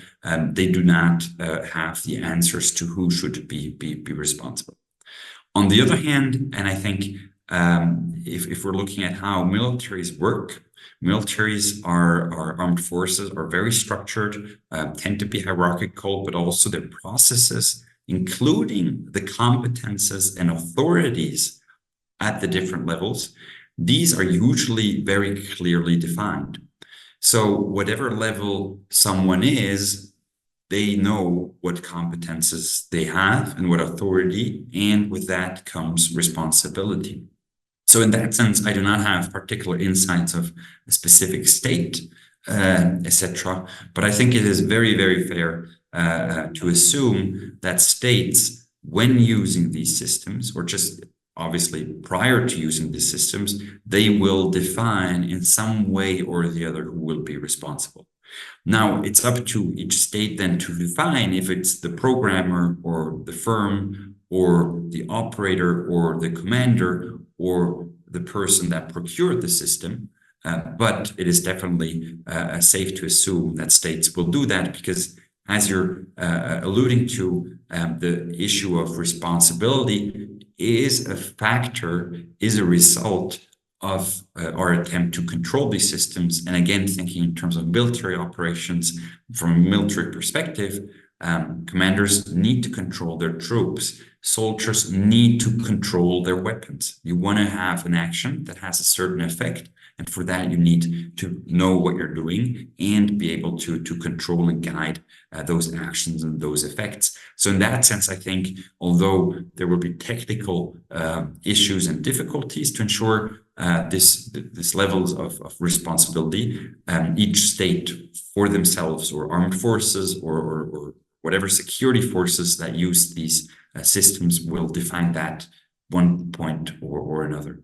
they do not have the answers to who should be responsible. On the other hand, and I think if we're looking at how militaries work, militaries are armed forces are very structured, tend to be hierarchical, but also their processes, including the competences and authorities at the different levels, these are usually very clearly defined. So whatever level someone is, they know what competences they have and what authority, and with that comes responsibility. So in that sense, I do not have particular insights of a specific state, etc. But I think it is very, very fair to assume that states, when using these systems, or just obviously prior to using these systems, they will define in some way or the other who will be responsible. Now, it's up to each state then to define if it's the programmer or the firm or the operator or the commander or the person that procured the system. But it is definitely safe to assume that states will do that, because as you're alluding to, the issue of responsibility is a factor, is a result of our attempt to control these systems. And again, thinking in terms of military operations, from a military perspective, commanders need to control their troops. Soldiers need to control their weapons. You want to have an action that has a certain effect. And for that, you need to know what you're doing and be able to control and guide those actions and those effects. So in that sense, I think, although there will be technical issues and difficulties to ensure this levels of responsibility, each state for themselves, or armed forces, or whatever security forces that use these systems, will define that one point or another.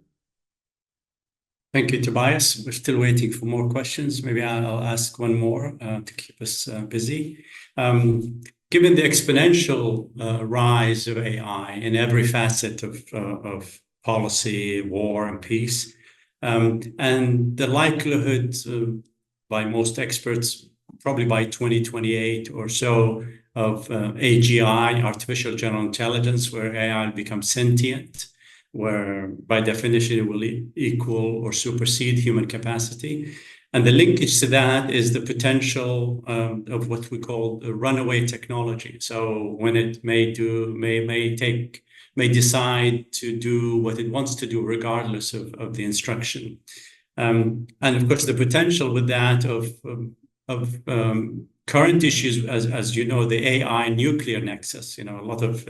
Thank you, Tobias. We're still waiting for more questions. Maybe I'll ask one more to keep us busy. Given the exponential rise of AI in every facet of policy, war, and peace, and the likelihood by most experts, probably by 2028 or so, of AGI, artificial general intelligence, where AI will become sentient, where by definition it will equal or supersede human capacity. And the linkage to that is the potential of what we call the runaway technology. So when it may decide to do what it wants to do regardless of the instruction. And of course, the potential with that of current issues, as you know, the AI nuclear nexus, a lot of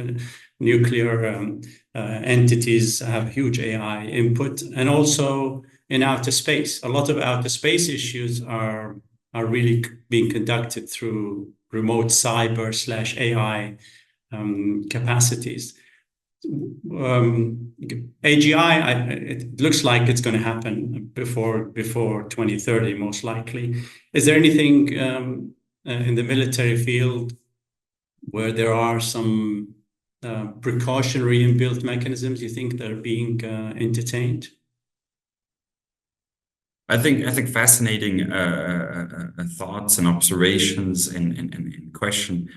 nuclear entities have huge AI input, and also in outer space. A lot of outer space issues are really being conducted through remote cyber/AI capacities. AGI, it looks like it's going to happen before 2030, most likely. Is there anything in the military field where there are some precautionary inbuilt mechanisms you think that are being entertained? I think fascinating thoughts and observations in question.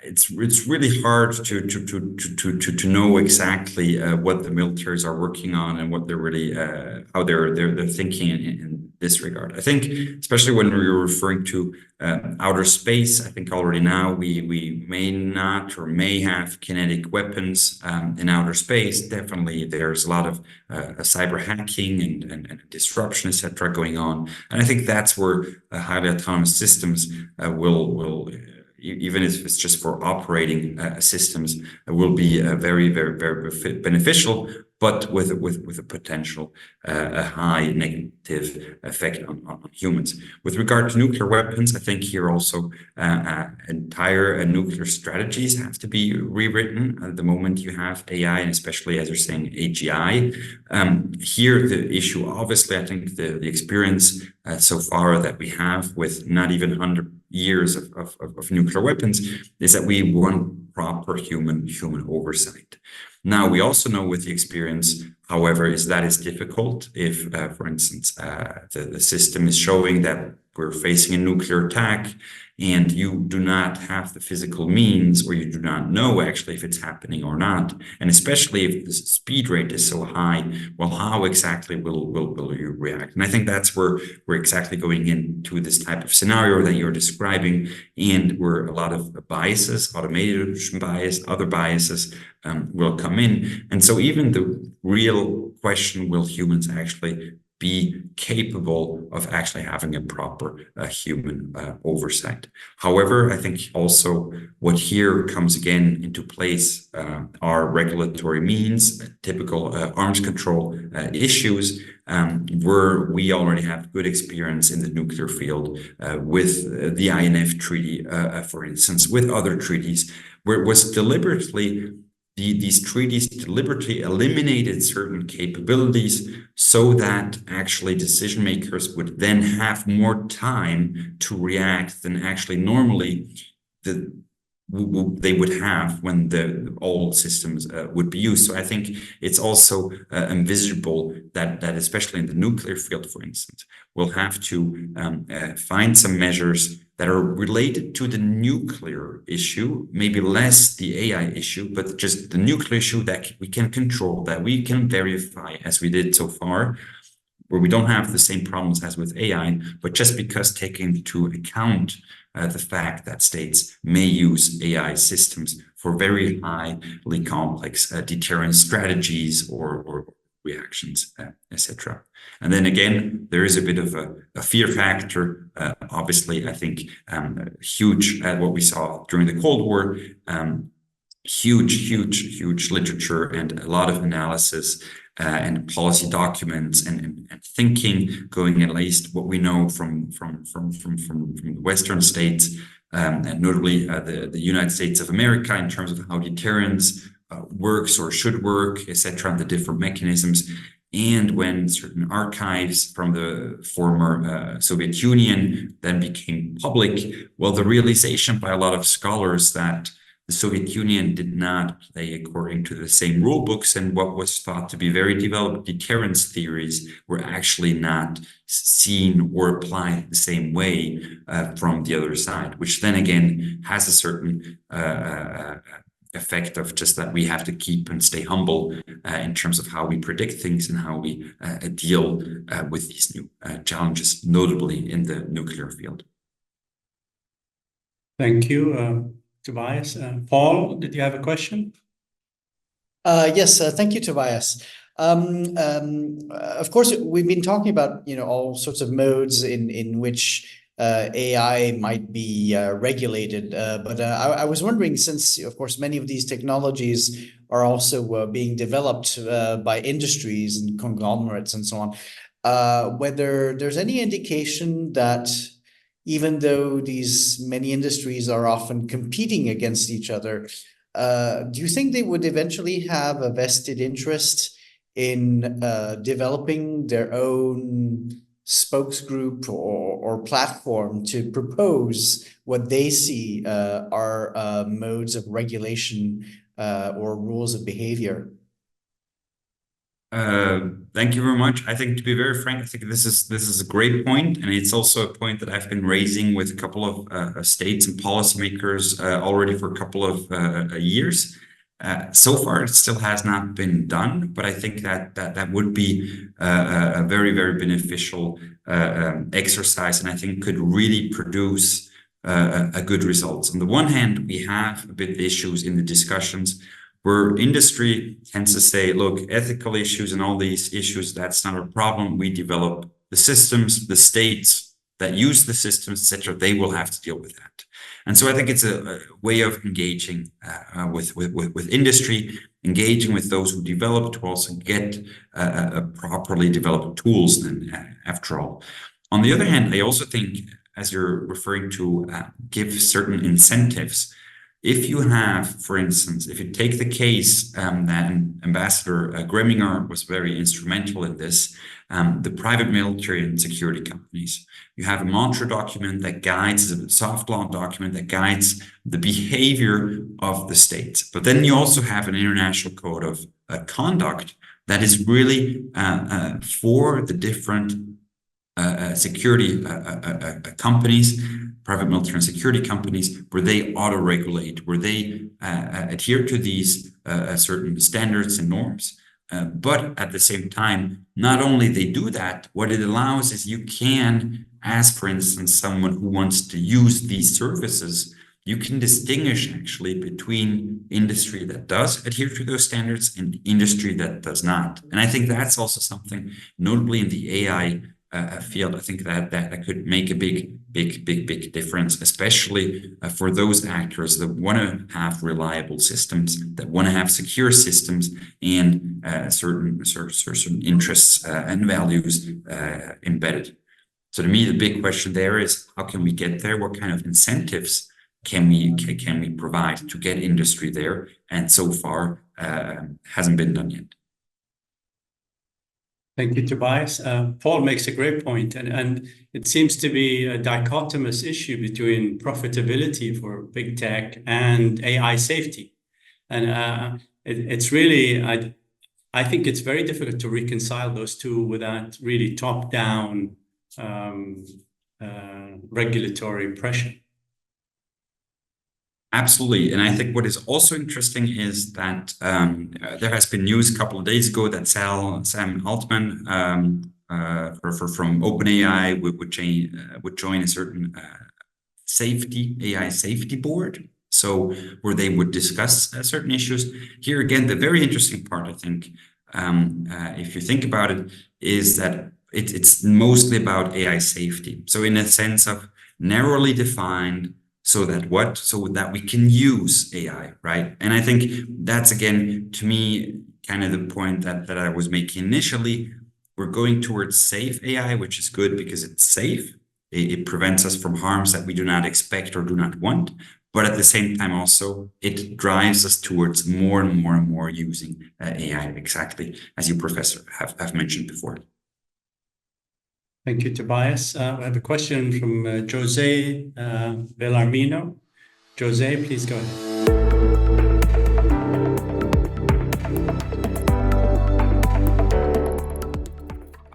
It's really hard to know exactly what the militaries are working on and what they're really how they're thinking in this regard. I think, especially when we're referring to outer space, I think already now we may not or may have kinetic weapons in outer space. Definitely, there's a lot of cyber hacking and disruption, etc., going on, and I think that's where highly autonomous systems will. Even if it's just for operating systems, will be very, very, very beneficial, but with a potential a high negative effect on humans. With regard to nuclear weapons, I think here also entire nuclear strategies have to be rewritten. At the moment you have AI, and especially as you're saying AGI. Here the issue, obviously, I think the experience so far that we have with not even 100 years of nuclear weapons is that we want proper human oversight. Now, we also know with the experience, however, is that it's difficult if, for instance, the system is showing that we're facing a nuclear attack and you do not have the physical means, or you do not know actually if it's happening or not, and especially if the speed rate is so high, well, how exactly will you react? And I think that's where we're exactly going into this type of scenario that you're describing, and where a lot of biases, automation bias, other biases will come in. And so even the real question, will humans actually be capable of actually having a proper human oversight? However, I think also what here comes again into place are regulatory means, typical arms control issues, where we already have good experience in the nuclear field with the INF Treaty, for instance, with other treaties, where it was deliberately these treaties deliberately eliminated certain capabilities so that actually decision makers would then have more time to react than actually normally they would have when the old systems would be used. So I think it's also invisible that especially in the nuclear field, for instance, we'll have to find some measures that are related to the nuclear issue, maybe less the AI issue, but just the nuclear issue that we can control, that we can verify, as we did so far, where we don't have the same problems as with AI, but just because taking into account the fact that states may use AI systems for very highly complex deterrence strategies or reactions, etc. And then again, there is a bit of a fear factor. Obviously, I think huge at what we saw during the Cold War, huge literature and a lot of analysis and policy documents and thinking, going at least what we know from the Western states, and notably the United States of America, in terms of how deterrence works or should work, etc., and the different mechanisms. And when certain archives from the former Soviet Union then became public, well, the realization by a lot of scholars that the Soviet Union did not play according to the same rule books, and what was thought to be very developed deterrence theories were actually not seen or applied the same way from the other side, which then again has a certain effect of just that we have to keep and stay humble in terms of how we predict things and how we deal with these new challenges, notably in the nuclear field. Thank you, Tobias. Paul, did you have a question? Yes, thank you, Tobias. Of course, we've been talking about all sorts of modes in which AI might be regulated, but I was wondering, since of course many of these technologies are also being developed by industries and conglomerates and so on, whether there's any indication that even though these many industries are often competing against each other, do you think they would eventually have a vested interest in developing their own spokes group or platform to propose what they see are modes of regulation or rules of behavior? Thank you very much. I think, to be very frank, I think this is a great point, and it's also a point that I've been raising with a couple of states and policymakers already for a couple of years. So far, it still has not been done, but I think that would be a very, very beneficial exercise, and I think could really produce a good results. On the one hand, we have a bit of issues in the discussions where industry tends to say, look, ethical issues and all these issues, that's not a problem. We develop the systems, the states that use the systems, etc., they will have to deal with that. And so I think it's a way of engaging with industry, engaging with those who develop, to also get properly developed tools then, after all. On the other hand, I also think, as you're referring to, give certain incentives. If you have, for instance, if you take the case that Ambassador Greminger was very instrumental in this, the private military and security companies, you have a mantra document that guides, a soft law document that guides the behavior of the states. But then you also have an international code of conduct that is really for the different security companies, private military and security companies, where they auto-regulate, where they adhere to these certain standards and norms. But at the same time, not only they do that, what it allows is you can, as for instance, someone who wants to use these services, you can distinguish actually between industry that does adhere to those standards and industry that does not. And I think that's also something, notably in the AI field, I think that could make a big difference, especially for those actors that want to have reliable systems, that want to have secure systems, and certain interests and values embedded. So to me, the big question there is, how can we get there? What kind of incentives can we provide to get industry there? And so far, hasn't been done yet. Thank you, Tobias. Paul makes a great point, and it seems to be a dichotomous issue between profitability for big tech and AI safety. And it's really, I think it's very difficult to reconcile those two without really top-down regulatory pressure. Absolutely. And I think what is also interesting is that there has been news a couple of days ago that Sam Altman from OpenAI would join a certain AI safety board. So where they would discuss certain issues. Here again, the very interesting part, I think, if you think about it, is that it's mostly about AI safety. So in a sense of narrowly defined, so that we can use AI, right? And I think that's, again, to me, kind of the point that I was making initially. We're going towards safe AI, which is good because it's safe. It prevents us from harms that we do not expect or do not want. But at the same time, also, it drives us towards more and more and more using AI, exactly as you, Professor, have mentioned before. Thank you, Tobias. I have a question from Jose Bellarmino. Jose, please go ahead.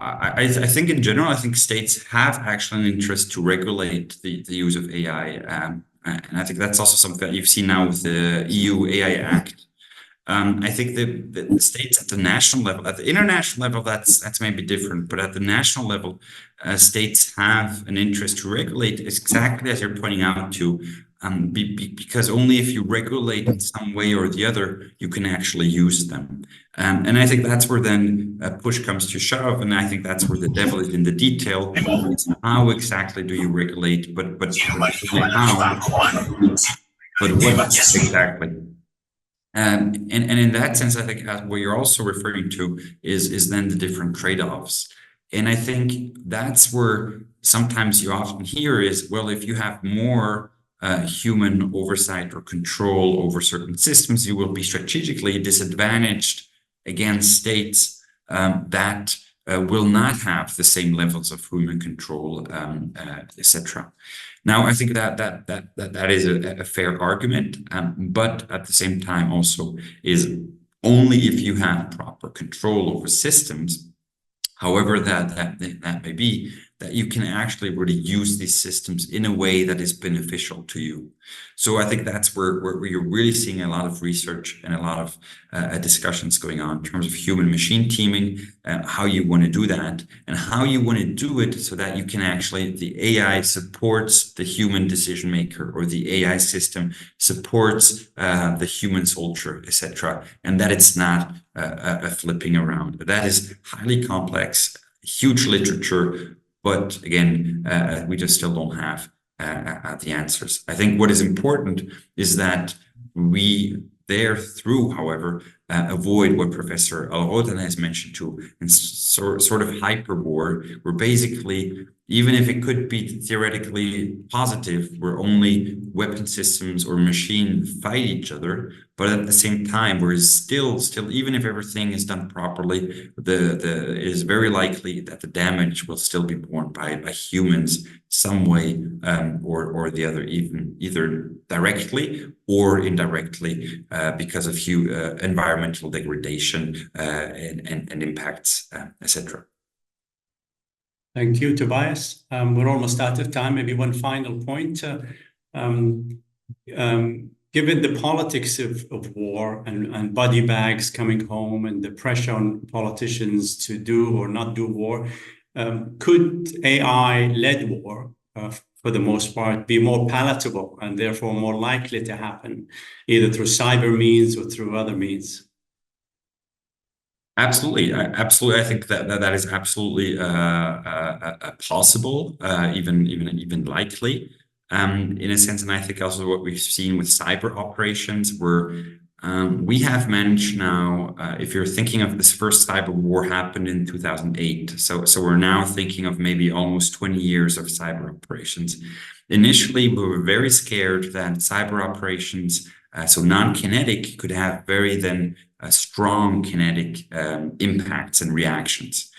I think in general, I think states have actually an interest to regulate the use of AI. And I think that's also something that you've seen now with the EU AI Act. I think the states at the national level, at the international level, that's maybe different, but at the national level, states have an interest to regulate, exactly as you're pointing out, to because only if you regulate in some way or the other, you can actually use them. And I think that's where then push comes to shove, and I think that's where the devil is in the detail. It's how exactly do you regulate, but how, but what exactly. And in that sense, I think what you're also referring to is then the different trade-offs. And I think that's where sometimes you often hear is, well, if you have more human oversight or control over certain systems, you will be strategically disadvantaged against states that will not have the same levels of human control, etc. Now, I think that is a fair argument, but at the same time also is only if you have proper control over systems, however that may be, that you can actually really use these systems in a way that is beneficial to you. So I think that's where you're really seeing a lot of research and a lot of discussions going on in terms of human machine teaming, how you want to do that and how you want to do it so that you can actually, the AI supports the human decision maker, or the AI system supports the human soldier, etc. And that it's not a flipping around. That is highly complex, huge literature. But again, we just still don't have the answers. I think what is important is that we therethrough, however, avoid what Professor Alrodan has mentioned too, and sort of hyperwar, where basically, even if it could be theoretically positive, where only weapon systems or machines fight each other, but at the same time, where is still, even if everything is done properly, it is very likely that the damage will still be borne by humans some way or the other, either directly or indirectly because of environmental degradation and impacts, etc. Thank you, Tobias. We're almost out of time. Maybe one final point. Given the politics of war and body bags coming home and the pressure on politicians to do or not do war, could AI-led war, for the most part, be more palatable and therefore more likely to happen, either through cyber means or through other means? Absolutely, absolutely. I think that is absolutely possible, even likely, in a sense. And I think also what we've seen with cyber operations, where we have managed now. If you're thinking of this first cyber war happened in 2008, so we're now thinking of maybe almost 20 years of cyber operations. Initially, we were very scared that cyber operations, so non-kinetic, could have very strong kinetic impacts and reactions.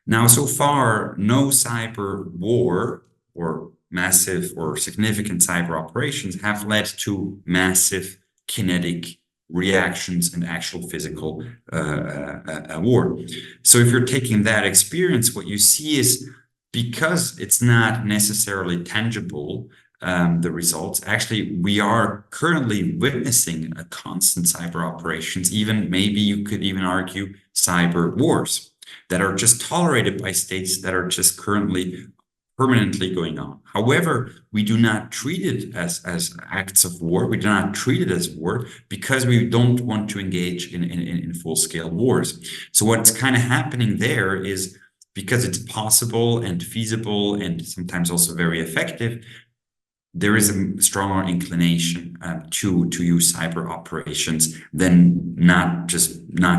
Now, so far, no cyber war or massive or significant cyber operations have led to massive kinetic reactions and actual physical war. So if you're taking that experience, what you see is, because it's not necessarily tangible, the results, actually, we are currently witnessing a constant cyber operations, even maybe you could even argue cyber wars that are just tolerated by states that are just currently permanently going on. However, we do not treat it as acts of war. We do not treat it as war because we don't want to engage in full-scale wars. So what's kind of happening there is, because it's possible and feasible and sometimes also very effective, there is a stronger inclination to use cyber operations than not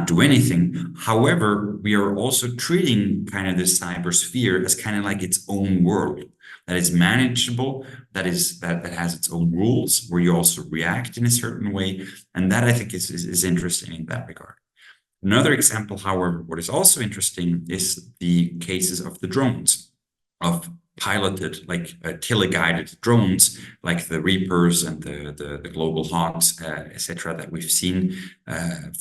do anything. However, we are also treating kind of this cyber sphere as kind of like its own world that is manageable, that has its own rules, where you also react in a certain way, and that I think is interesting in that regard. Another example, however, what is also interesting is the cases of the drones, of piloted, like tele-guided drones, like the Reapers and the Global Hawks, etc., that we've seen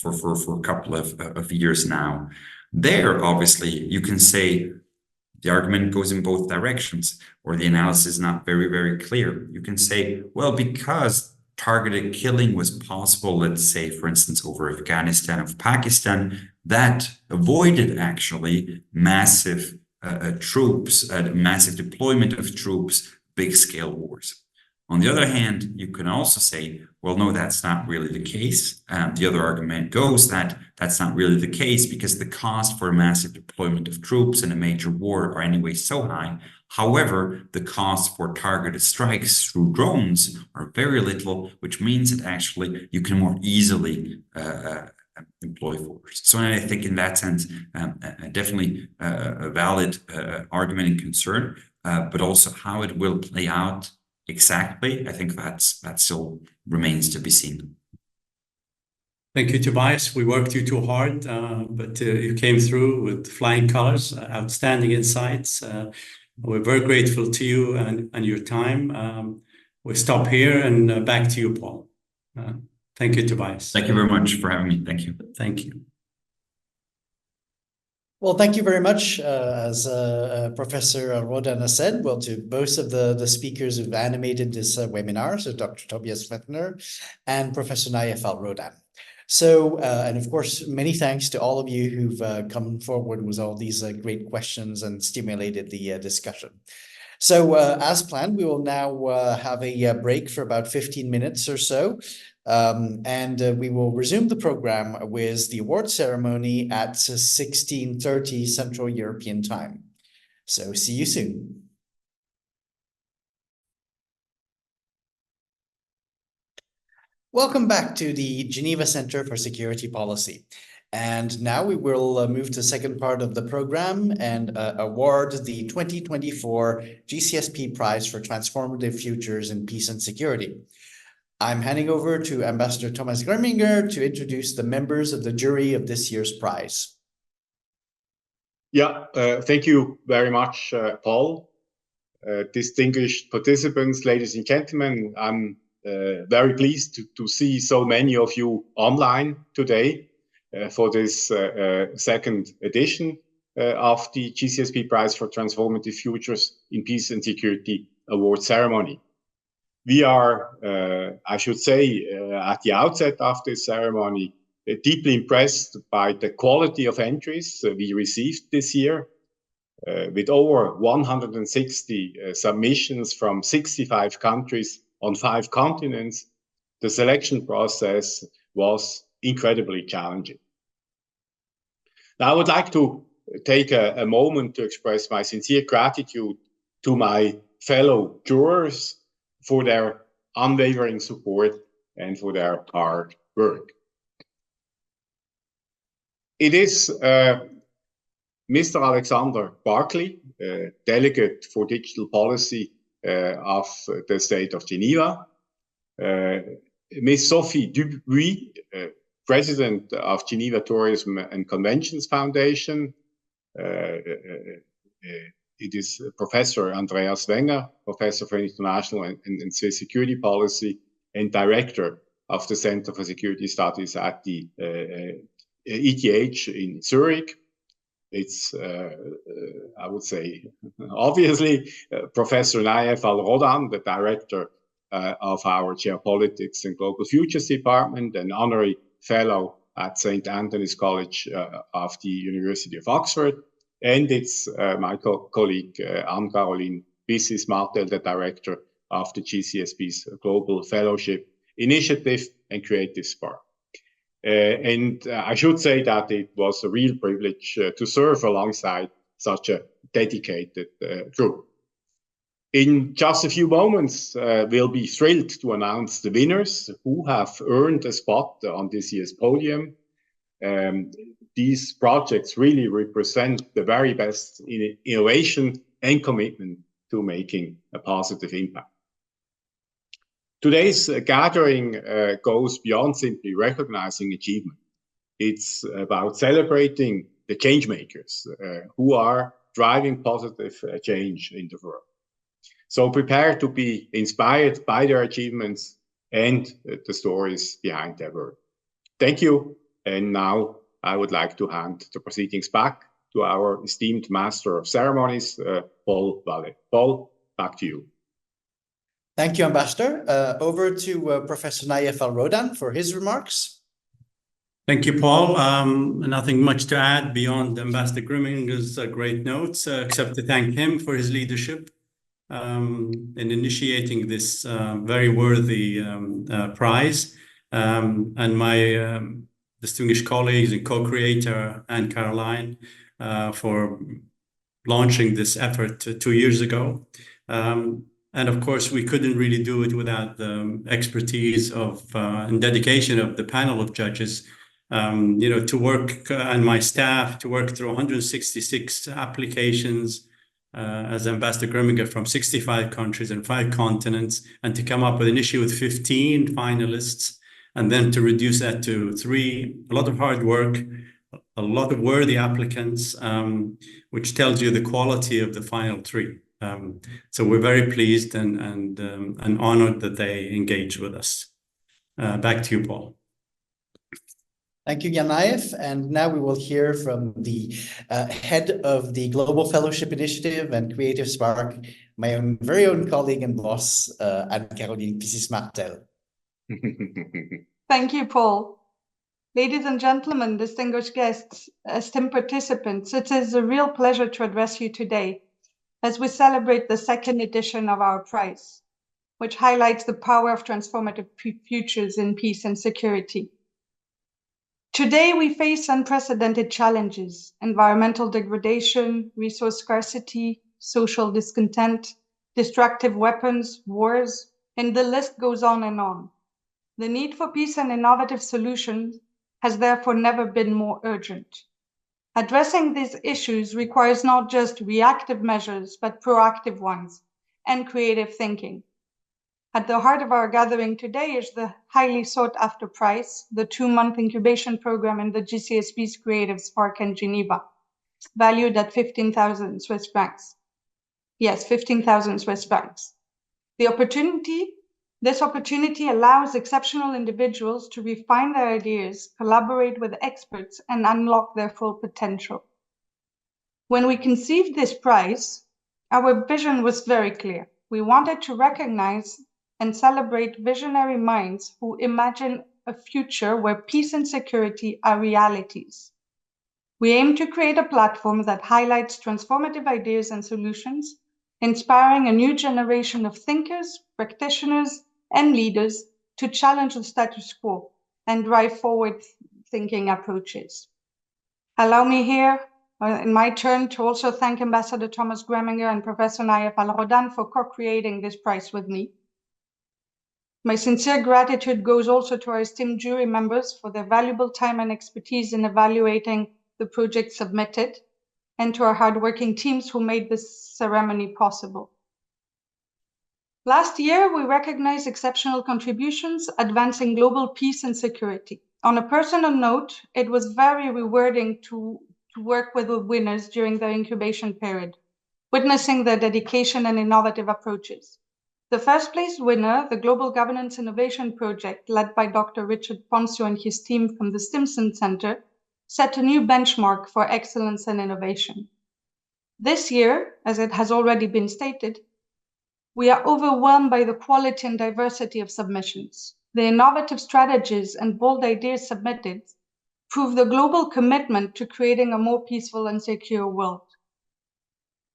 for a couple of years now. There, obviously, you can say the argument goes in both directions, or the analysis is not very, very clear. You can say, well, because targeted killing was possible, let's say, for instance, over Afghanistan or Pakistan, that avoided actually massive troops, massive deployment of troops, big-scale wars. On the other hand, you can also say, well, no, that's not really the case. The other argument goes that that's not really the case because the cost for a massive deployment of troops in a major war are anyway so high. However, the cost for targeted strikes through drones are very little, which means that actually you can more easily employ force. So I think in that sense, definitely a valid argument and concern, but also how it will play out exactly, I think that still remains to be seen. Thank you, Tobias. We worked you too hard, but you came through with flying colors, outstanding insights. We're very grateful to you and your time. We'll stop here and back to you, Paul. Thank you, Tobias. Thank you very much for having me. Thank you. Thank you. Well, thank you very much. As Professor Rodan has said, well, to both of the speakers who've animated this webinar, so Dr. Tobias Flettner and Professor Nayef Al-Rodan. So, and of course, many thanks to all of you who've come forward with all these great questions and stimulated the discussion. So, as planned, we will now have a break for about 15 minutes or so. And we will resume the program with the award ceremony at 16:30 Central European Time. So see you soon. Welcome back to the Geneva Center for Security Policy. And now we will move to the second part of the program and award the 2024 GCSP Prize for Transformative Futures in Peace and Security. I'm handing over to Ambassador Thomas Grimminger to introduce the members of the jury of this year's prize. Yeah, thank you very much, Paul. Distinguished participants, ladies and gentlemen, I'm very pleased to see so many of you online today for this second edition. of the GCSP Prize for Transformative Futures in Peace and Security award ceremony. We are, I should say, at the outset of this ceremony, deeply impressed by the quality of entries we received this year. With over 160 submissions from 65 countries on 5 continents, the selection process was incredibly challenging. Now, I would like to take a moment to express my sincere gratitude to my fellow jurors for their unwavering support and for their hard work. It is Mr. Alexander Barkley, delegate for digital policy of the state of Geneva, Ms. Sophie Dubuis, president of Geneva Tourism and Conventions Foundation. It is Professor Andreas Wenger, Professor for International and Swiss Security Policy, and Director of the Center for Security Studies at the ETH in Zurich. It's, I would say, obviously, Professor Naif Al-Rodan, the Director of our Geopolitics and Global Futures Department, an honorary fellow at St. Anthony's College of the University of Oxford. And it's my colleague, Anne-Caroline Bissis-Martel, the Director of the GCSP's Global Fellowship Initiative and Creative Spark. And I should say that it was a real privilege to serve alongside such a dedicated group. In just a few moments, we'll be thrilled to announce the winners who have earned a spot on this year's podium. These projects really represent the very best in innovation and commitment to making a positive impact. Today's gathering goes beyond simply recognizing achievement. It's about celebrating the change makers who are driving positive change in the world. So prepare to be inspired by their achievements and the stories behind their work. Thank you. And now I would like to hand the proceedings back to our esteemed Master of Ceremonies, Paul Vallet. Paul, back to you. Thank you, Ambassador. Over to Professor Naif Al-Rodan for his remarks. Thank you, Paul. Nothing much to add beyond Ambassador Grimminger's great notes, except to thank him for his leadership in initiating this very worthy prize, and my distinguished colleagues and co-creator, Anne-Caroline, for launching this effort 2 years ago. And of course, we couldn't really do it without the expertise of and dedication of the panel of judges, to work, and my staff to work through 166 applications as Ambassador Grimminger from 65 countries and 5 continents, and to come up with an issue with 15 finalists, and then to reduce that to 3. A lot of hard work, a lot of worthy applicants, which tells you the quality of the final 3. So we're very pleased and honored that they engaged with us. Back to you, Paul. Thank you, Naif. And now we will hear from the head of the Global Fellowship Initiative and Creative Spark, my own very own colleague and boss, Anne-Caroline Bissis-Martel. Thank you, Paul. Ladies and gentlemen, distinguished guests, esteemed participants, it is a real pleasure to address you today as we celebrate the 2nd edition of our prize, which highlights the power of transformative futures in peace and security. Today, we face unprecedented challenges: environmental degradation, resource scarcity, social discontent, destructive weapons, wars, and the list goes on and on. The need for peace and innovative solutions has therefore never been more urgent. Addressing these issues requires not just reactive measures, but proactive ones and creative thinking. At the heart of our gathering today is the highly sought after prize, the 2-month incubation program in the GCSP's Creative Spark in Geneva, valued at 15,000 Swiss francs. Yes, 15,000 Swiss francs. This opportunity allows exceptional individuals to refine their ideas, collaborate with experts, and unlock their full potential. When we conceived this prize, our vision was very clear. We wanted to recognize and celebrate visionary minds who imagine a future where peace and security are realities. We aim to create a platform that highlights transformative ideas and solutions, inspiring a new generation of thinkers, practitioners, and leaders to challenge the status quo and drive forward-thinking approaches. Allow me here, in my turn, to also thank Ambassador Thomas Greminger and Professor Nayef Al-Rodan for co-creating this prize with me. My sincere gratitude goes also to our esteemed jury members for their valuable time and expertise in evaluating the project submitted, and to our hardworking teams who made this ceremony possible. Last year, we recognized exceptional contributions advancing global peace and security. On a personal note, it was very rewarding to work with the winners during their incubation period, witnessing their dedication and innovative approaches. The first place winner, the Global Governance Innovation Project, led by Dr. Richard Poncio and his team from the Stimson Center, set a new benchmark for excellence and innovation. This year, as it has already been stated, we are overwhelmed by the quality and diversity of submissions. The innovative strategies and bold ideas submitted prove the global commitment to creating a more peaceful and secure world.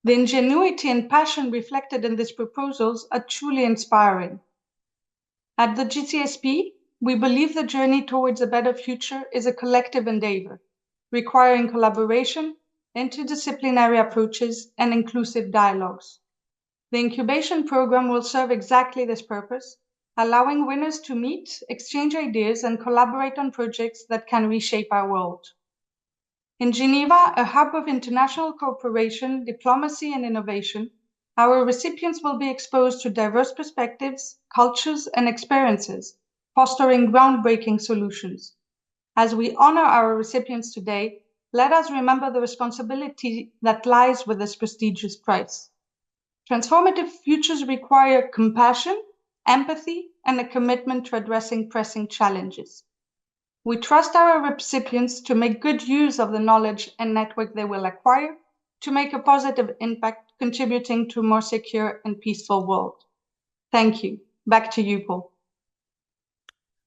The ingenuity and passion reflected in these proposals are truly inspiring. At the GCSP, we believe the journey towards a better future is a collective endeavor, requiring collaboration, interdisciplinary approaches, and inclusive dialogues. The incubation program will serve exactly this purpose, allowing winners to meet, exchange ideas, and collaborate on projects that can reshape our world. In Geneva, a hub of international cooperation, diplomacy, and innovation, our recipients will be exposed to diverse perspectives, cultures, and experiences, fostering groundbreaking solutions. As we honor our recipients today, let us remember the responsibility that lies with this prestigious prize. Transformative futures require compassion, empathy, and a commitment to addressing pressing challenges. We trust our recipients to make good use of the knowledge and network they will acquire to make a positive impact, contributing to a more secure and peaceful world. Thank you. Back to you, Paul.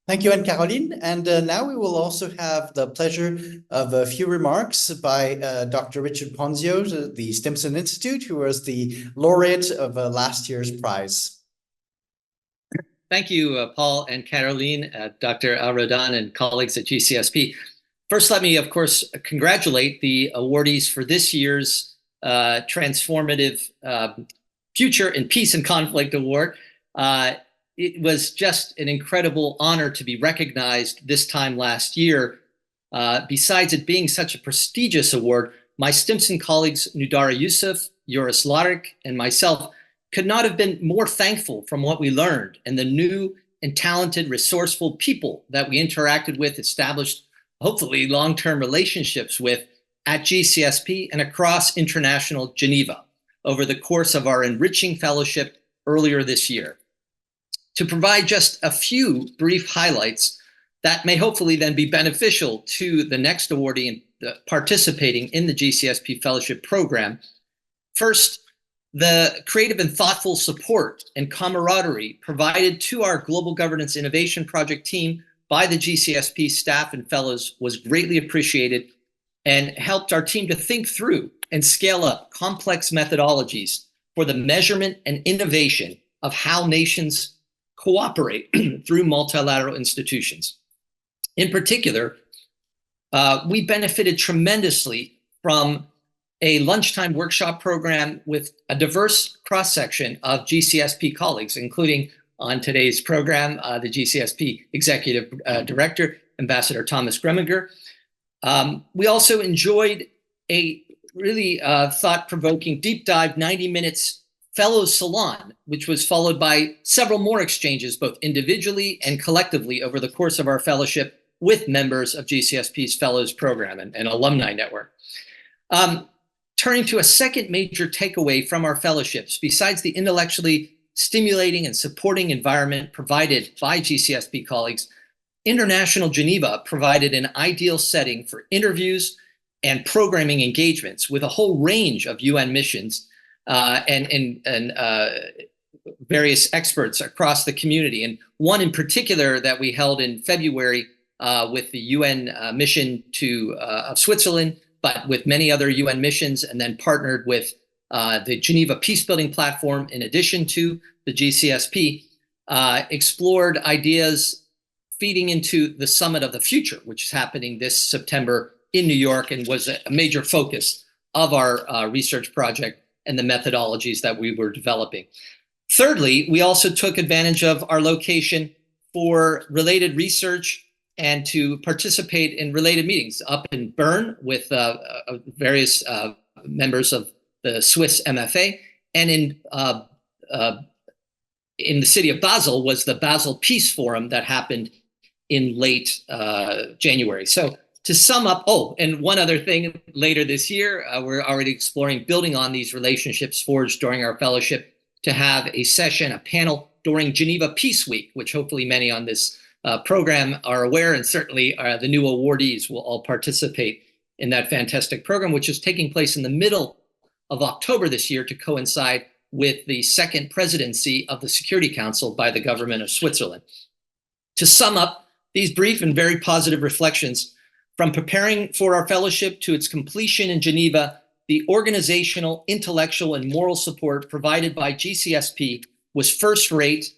Thank you, Anne-Caroline. And now we will also have the pleasure of a few remarks by Dr. Richard Poncio, the Stimson Institute, who was the laureate of last year's prize. Thank you, Paul and Caroline, Dr. Al-Rodan, and colleagues at GCSP. First, let me, of course, congratulate the awardees for this year's Transformative Future in Peace and Conflict Award. It was just an incredible honor to be recognized this time last year. Besides it being such a prestigious award, my Stimson colleagues Nudara Yusuf, Joris Larik, and myself could not have been more thankful from what we learned and the new and talented, resourceful people that we interacted with, established, hopefully, long-term relationships with at GCSP and across international Geneva over the course of our enriching fellowship earlier this year. To provide just a few brief highlights that may hopefully then be beneficial to the next awardee participating in the GCSP Fellowship Program. First, the creative and thoughtful support and camaraderie provided to our Global Governance Innovation Project team by the GCSP staff and fellows was greatly appreciated and helped our team to think through and scale up complex methodologies for the measurement and innovation of how nations cooperate through multilateral institutions. In particular, we benefited tremendously from a lunchtime workshop program with a diverse cross-section of GCSP colleagues, including on today's program, the GCSP Executive Director, Ambassador Thomas Greminger. We also enjoyed a really thought-provoking deep dive 90 minutes Fellows Salon, which was followed by several more exchanges, both individually and collectively over the course of our fellowship with members of GCSP's Fellows Program and alumni network. Turning to a second major takeaway from our fellowships, besides the intellectually stimulating and supporting environment provided by GCSP colleagues, International Geneva provided an ideal setting for interviews and programming engagements with a whole range of UN missions and various experts across the community. And one in particular that we held in February with the UN mission of Switzerland, but with many other UN missions, and then partnered with the Geneva Peacebuilding Platform, in addition to the GCSP, explored ideas feeding into the Summit of the Future, which is happening this September in New York, and was a major focus of our research project and the methodologies that we were developing. Thirdly, we also took advantage of our location for related research and to participate in related meetings up in Bern with various members of the Swiss MFA, and in the city of Basel was the Basel Peace Forum that happened in late January. So to sum up, oh, and one other thing, later this year, we're already exploring building on these relationships forged during our fellowship to have a session, a panel during Geneva Peace Week, which hopefully many on this program are aware, and certainly the new awardees will all participate in that fantastic program, which is taking place in the middle of October this year to coincide with the second presidency of the Security Council by the government of Switzerland. To sum up these brief and very positive reflections, from preparing for our fellowship to its completion in Geneva, the organizational, intellectual, and moral support provided by GCSP was first-rate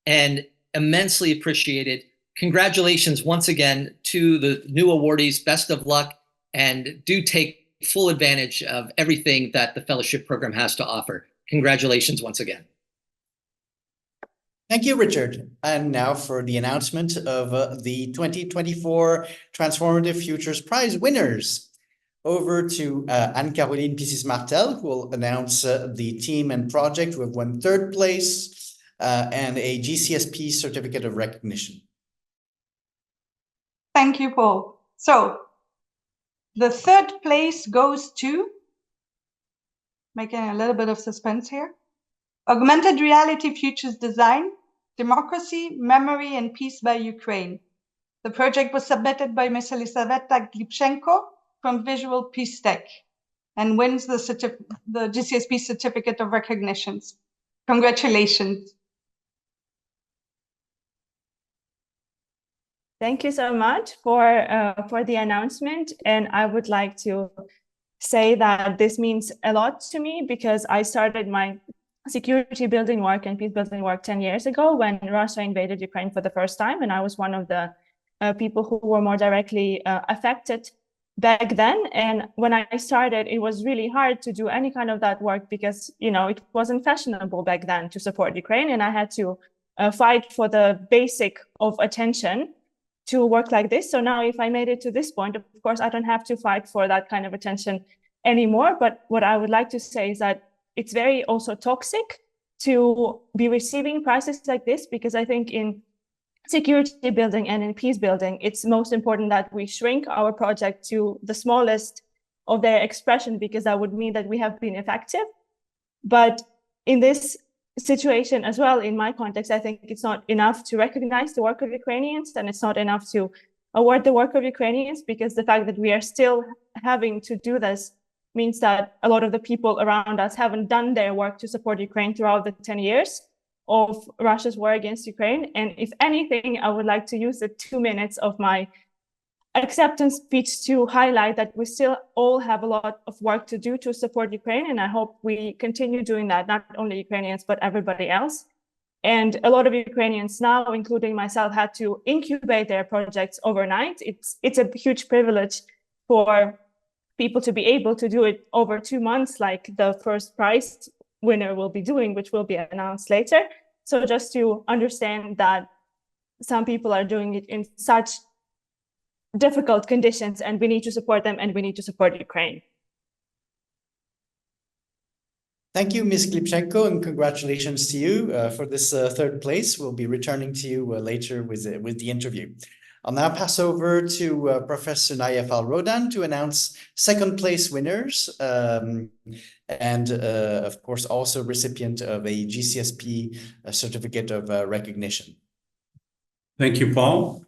and immensely appreciated. Congratulations once again to the new awardees. Best of luck, and do take full advantage of everything that the fellowship program has to offer. Congratulations once again. Thank you, Richard. And now for the announcement of the 2024 Transformative Futures Prize winners. Over to Anne-Caroline Pissis-Martel, who will announce the team and project who have won third place and a GCSP Certificate of Recognition. Thank you, Paul. So the third place goes to, making a little bit of suspense here, Augmented Reality Futures Design, Democracy, Memory, and Peace by Ukraine. The project was submitted by Ms. Elisaveta Glipchenko from Visual Peace Tech and wins the GCSP Certificate of Recognitions. Congratulations. Thank you so much for the announcement. And I would like to say that this means a lot to me because I started my security building work and peace building work 10 years ago when Russia invaded Ukraine for the first time. And I was one of the people who were more directly affected back then. And when I started, it was really hard to do any kind of that work because, you know, it wasn't fashionable back then to support Ukraine. And I had to fight for the basic of attention to work like this. So now if I made it to this point, of course, I don't have to fight for that kind of attention anymore. But what I would like to say is that it's very also toxic to be receiving prizes like this, because I think in security building and in peace building, it's most important that we shrink our project to the smallest of their expression, because that would mean that we have been effective. But in this situation as well, in my context, I think it's not enough to recognize the work of Ukrainians, and it's not enough to award the work of Ukrainians, because the fact that we are still having to do this means that a lot of the people around us haven't done their work to support Ukraine throughout the 10 years of Russia's war against Ukraine. And if anything, I would like to use the 2 minutes of my acceptance speech to highlight that we still all have a lot of work to do to support Ukraine. And I hope we continue doing that, not only Ukrainians, but everybody else. And a lot of Ukrainians now, including myself, had to incubate their projects overnight. It's a huge privilege for people to be able to do it over 2 months, like the first prize winner will be doing, which will be announced later. So just to understand that some people are doing it in such difficult conditions, and we need to support them, and we need to support Ukraine. Thank you, Ms. Glipchenko, and congratulations to you for this third place. We'll be returning to you later with the interview. I'll now pass over to Professor Nayef Al-Rodan to announce second place winners and, of course, also recipient of a GCSP certificate of recognition. Thank you, Paul.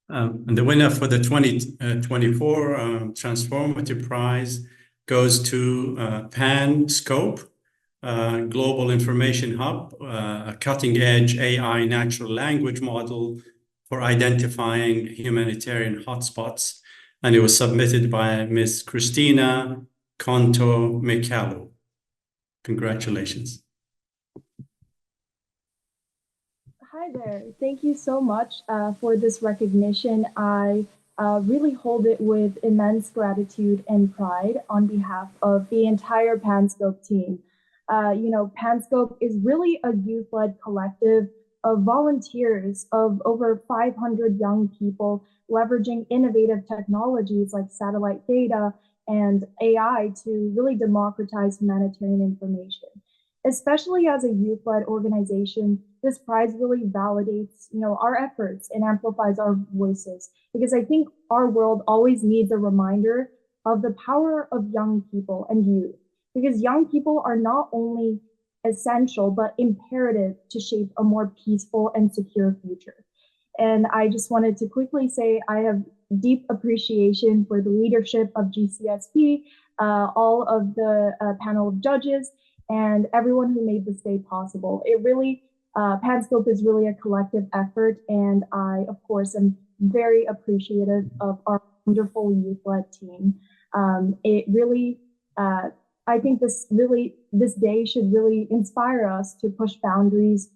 And the winner for the 2024 Transformative Prize goes to PanScope, Global Information Hub, a cutting-edge AI natural language model for identifying humanitarian hotspots. And it was submitted by Ms. Christina Conto-Mikalu. Congratulations. Hi there. Thank you so much for this recognition. I really hold it with immense gratitude and pride on behalf of the entire PanScope team. PanScope is really a youth-led collective of volunteers of over 500 young people leveraging innovative technologies like satellite data and AI to really democratize humanitarian information. Especially as a youth-led organization, this prize really validates, our efforts and amplifies our voices, because I think our world always needs a reminder of the power of young people and youth, because young people are not only essential, but imperative to shape a more peaceful and secure future. And I just wanted to quickly say I have deep appreciation for the leadership of GCSP, all of the panel of judges, and everyone who made this day possible. It really, PanScope is really a collective effort, and I, of course, am very appreciative of our wonderful youth-led team. It really, I think this day should really inspire us to push boundaries,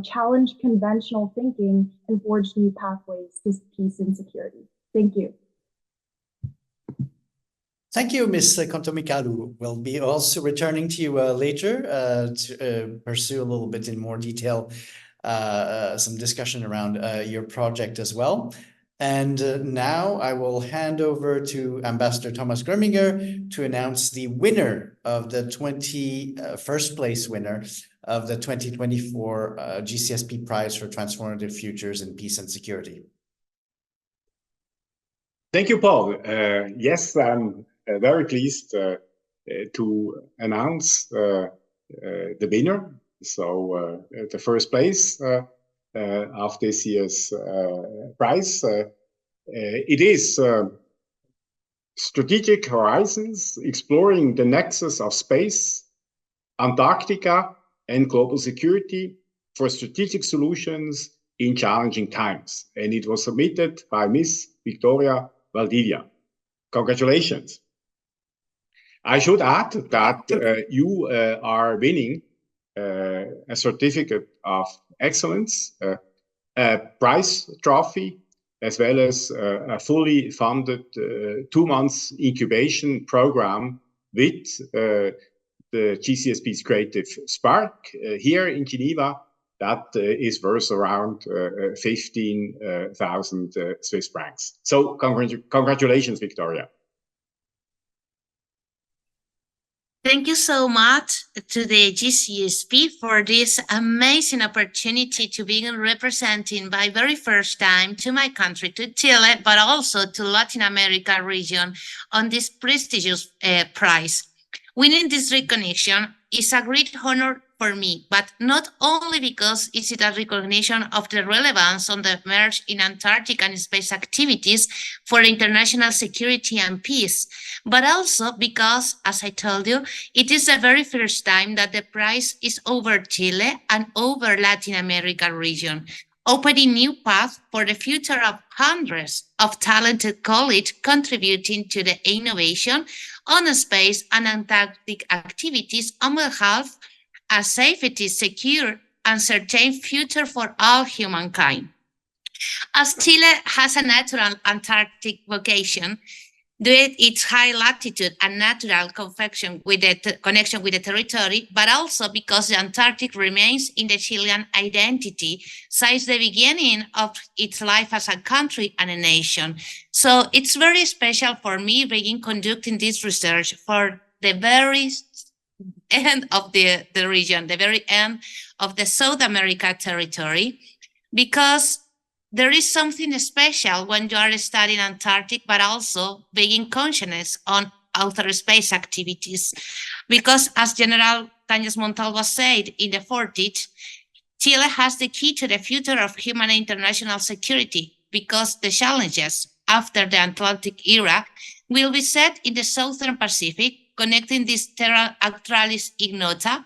challenge conventional thinking, and forge new pathways to peace and security. Thank you. Thank you, Ms. Conto-Mikalu. We'll be also returning to you later to pursue a little bit in more detail some discussion around your project as well. And now I will hand over to Ambassador Thomas Grimminger to announce the winner of the first place winner of the 2024 GCSP Prize for Transformative Futures in Peace and Security. Thank you, Paul. Yes, I'm very pleased to announce the winner. So the first place of this year's prize. It is Strategic Horizons, Exploring the Nexus of Space, Antarctica, and Global Security for Strategic Solutions in Challenging Times. And it was submitted by Ms. Victoria Valdivia. Congratulations. I should add that you are winning a certificate of excellence, a prize trophy, as well as a fully funded 2 months incubation program with the GCSP's Creative Spark here in Geneva. That is worth around 15,000 Swiss francs. So congratulations, Victoria. Thank you so much to the GCSP for this amazing opportunity to be representing by very first time to my country, to Chile, but also to Latin America region on this prestigious prize. Winning this recognition is a great honor for me, but not only because it's a recognition of the relevance on the merge in Antarctic and space activities for international security and peace, but also because, as I told you, it is the very first time that the prize is over Chile and over Latin America region, opening new paths for the future of hundreds of talented colleagues contributing to the innovation on space and Antarctic activities on behalf a safety, secure, and certain future for all humankind. As Chile has a natural Antarctic vocation, due to its high latitude and natural connection with the territory, but also because the Antarctic remains in the Chilean identity since the beginning of its life as a country and a nation. So it's very special for me being conducting this research for the very end of the region, the very end of the South America territory, because there is something special when you are studying Antarctic, but also being conscious on outer space activities. Because as General Tañez Montalvo said in the 40s, Chile has the key to the future of human international security, because the challenges after the Atlantic era will be set in the Southern Pacific, connecting this Terra Australis Ignota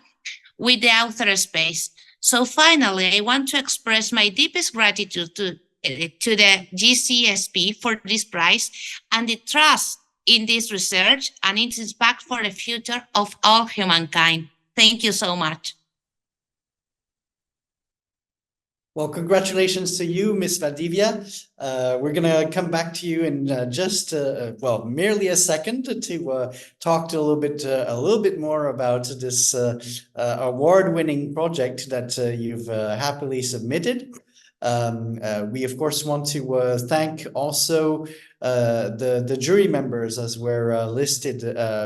with the outer space. So finally, I want to express my deepest gratitude to the GCSP for this prize and the trust in this research and its impact for the future of all humankind. Thank you so much. Well, congratulations to you, Ms. Valdivia. We're going to come back to you in just, well, merely a second to talk to a little bit more about this award-winning project that you've happily submitted. We, of course, want to thank also the jury members, as were listed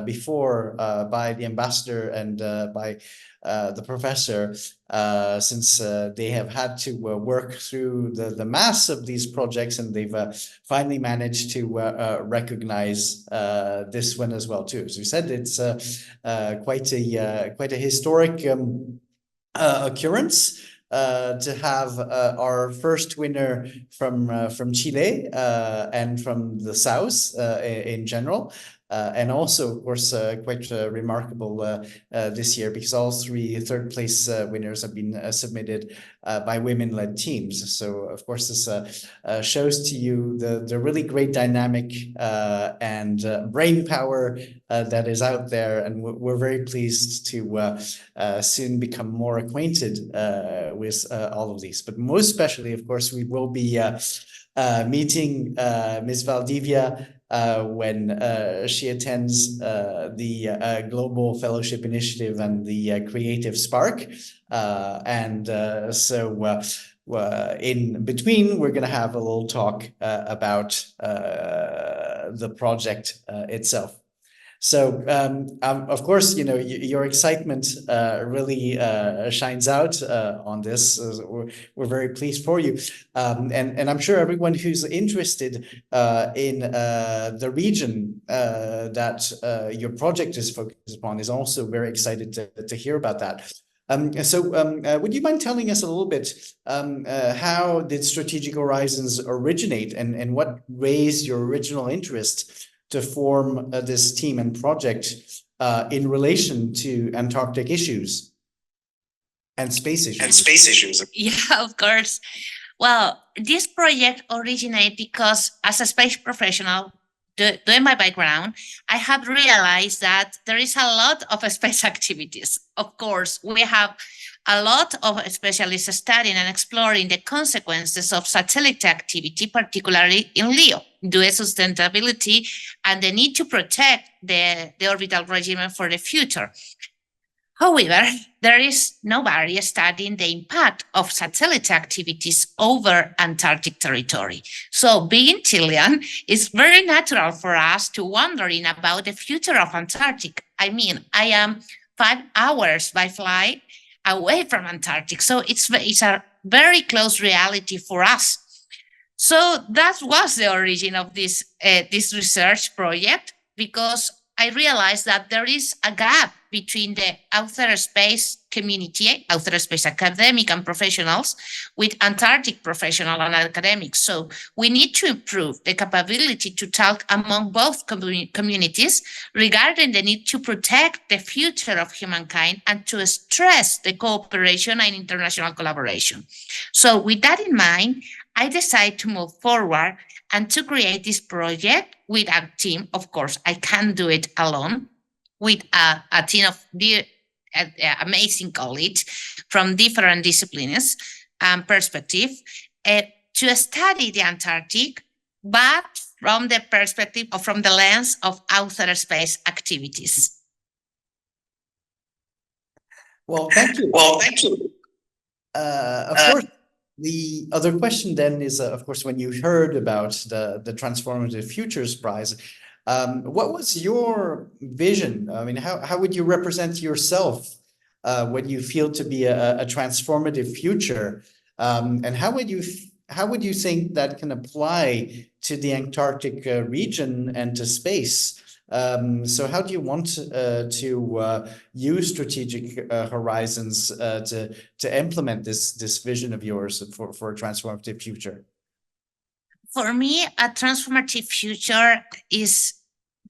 before by the ambassador and by the professor, since they have had to work through the mass of these projects, and they've finally managed to recognize this one as well too. As we said, it's quite a historic occurrence to have our first winner from Chile and from the South in general. And also, of course, quite remarkable this year, because all three third place winners have been submitted by women-led teams. So, of course, this shows to you the really great dynamic and brain power that is out there. And we're very pleased to soon become more acquainted with all of these. But most especially, of course, we will be meeting Ms. Valdivia when she attends the Global Fellowship Initiative and the Creative Spark. So in between, we're going to have a little talk about the project itself. So, of course, you know, your excitement really shines out on this. We're very pleased for you. And I'm sure everyone who's interested in the region that your project is focused upon is also very excited to hear about that. Would you mind telling us a little bit how did Strategic Horizons originate, and what raised your original interest to form this team and project in relation to Antarctic issues and space issues? Yeah, of course. Well, this project originated because as a space professional, doing my background, I have realized that there is a lot of space activities. Of course, we have a lot of specialists studying and exploring the consequences of satellite activity, particularly in LEO, due to sustainability and the need to protect the orbital regime for the future. However, there is nobody studying the impact of satellite activities over Antarctic territory. So being Chilean, it's very natural for us to wondering about the future of Antarctic. I mean, I am 5 hours by flight away from Antarctic. So it's a very close reality for us. So that was the origin of this research project, because I realized that there is a gap between the outer space community, outer space academic and professionals, with Antarctic professional and academics. So we need to improve the capability to talk among both communities regarding the need to protect the future of humankind and to stress the cooperation and international collaboration. So with that in mind, I decided to move forward and to create this project with a team. Of course, I can't do it alone, with a team of amazing colleagues from different disciplines and perspective to study the Antarctic, but from the perspective or from the lens of outer space activities. Well, thank you. Of course, the other question then is, of course, when you heard about the Transformative Futures Prize, what was your vision? I mean, how would you represent yourself what you feel to be a transformative future? And how would you think that can apply to the Antarctic region and to space? So how do you want to use Strategic Horizons to implement this vision of yours for a transformative future? For me, a transformative future is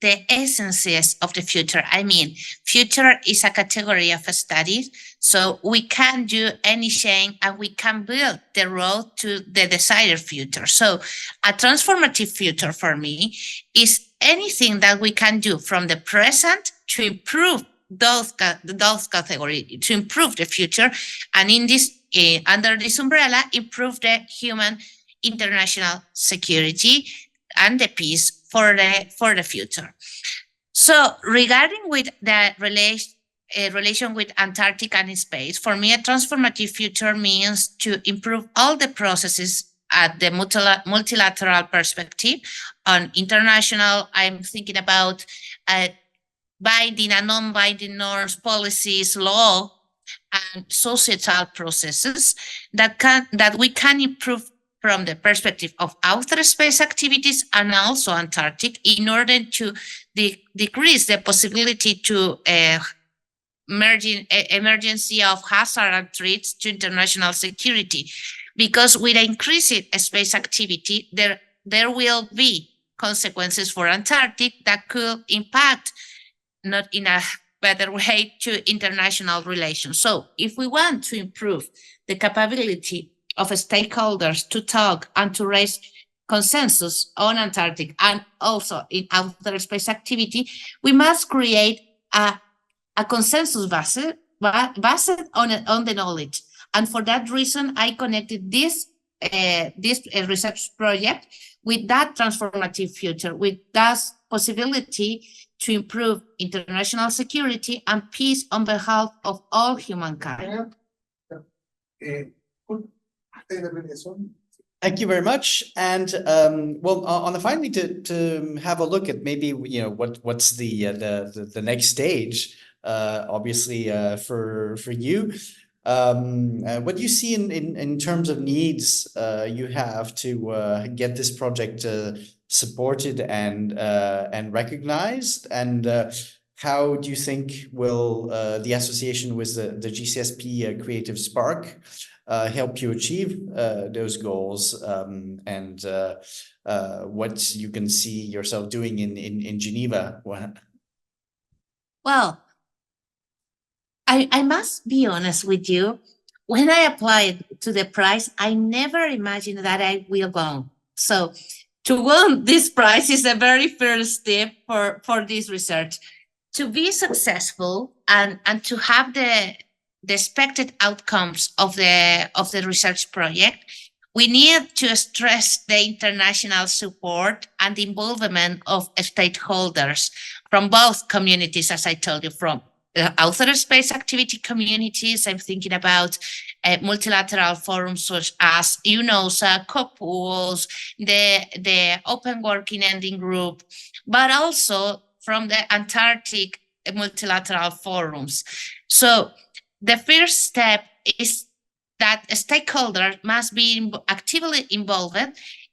the essences of the future. I mean, future is a category of studies, so we can do any change and we can build the road to the desired future. So a transformative future for me is anything that we can do from the present to improve those categories, to improve the future, and in this under this umbrella, improve the human international security and the peace for the future. So regarding with the relation with Antarctic and space, for me, a transformative future means to improve all the processes at the multilateral perspective. On international, I'm thinking about binding and non-binding norms, policies, law, and societal processes that we can improve from the perspective of outer space activities and also Antarctic, in order to decrease the possibility to emergency of hazard and threats to international security. Because with increased space activity, there will be consequences for Antarctic that could impact, not in a better way, to international relations. So if we want to improve the capability of stakeholders to talk and to raise consensus on Antarctic and also in outer space activity, we must create a consensus based on the knowledge. And for that reason, I connected this research project with that transformative future, with that possibility to improve international security and peace on behalf of all humankind. Thank you very much. And well, on the finally to have a look at maybe what's the next stage, obviously for you. What do you see in terms of needs you have to get this project supported and recognized, and how do you think will the association with the GCSP Creative Spark help you achieve those goals, and what you can see yourself doing in Geneva? Well, I must be honest with you. When I applied to the prize, I never imagined that I will go. So to win this prize is a very first step for this research. To be successful and to have the expected outcomes of the research project, we need to stress the international support and the involvement of stakeholders from both communities, as I told you, from outer space activity communities. I'm thinking about multilateral forums such as UNOSA, COPUOS, the Open Working Ending Group, but also from the Antarctic multilateral forums. So the first step is that stakeholders must be actively involved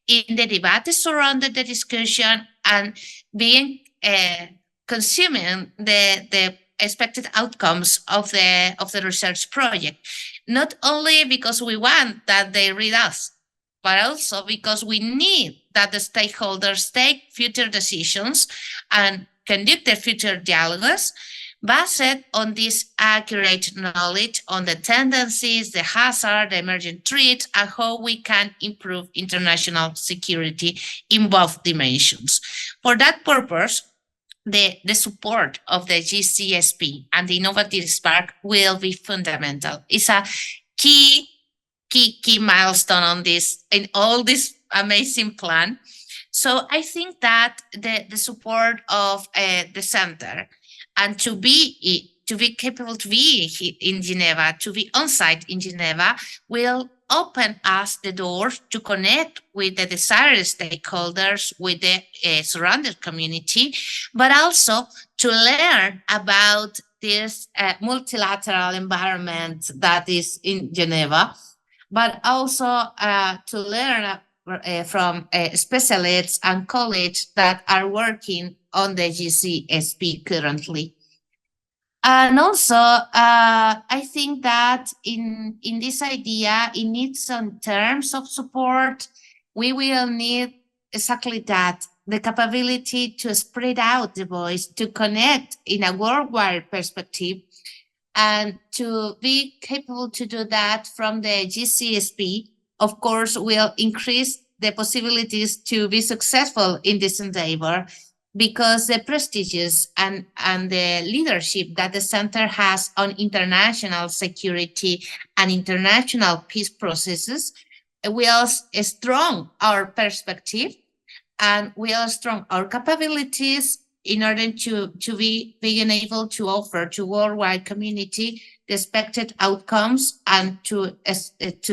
in the debate surrounding the discussion and being consuming the expected outcomes of the research project, not only because we want that they read us, but also because we need that the stakeholders take future decisions and conduct their future dialogues based on this accurate knowledge on the tendencies, the hazard, the emerging threats, and how we can improve international security in both dimensions. For that purpose, the support of the GCSP and the Innovative Spark will be fundamental. It's a key milestone in all this amazing plan. So I think that the support of the center and to be capable to be in Geneva, to be on site in Geneva, will open us the door to connect with the desired stakeholders, with the surrounding community, but also to learn about this multilateral environment that is in Geneva, but also to learn from specialists and colleagues that are working on the GCSP currently. And also, I think that in this idea, it needs some terms of support. we will need exactly that, the capability to spread out the voice, to connect in a worldwide perspective, and to be capable to do that from the GCSP, of course, will increase the possibilities to be successful in this endeavor, because the prestigious and the leadership that the center has on international security and international peace processes will strong our perspective, and will strong our capabilities in order to be being able to offer to worldwide community the expected outcomes, and to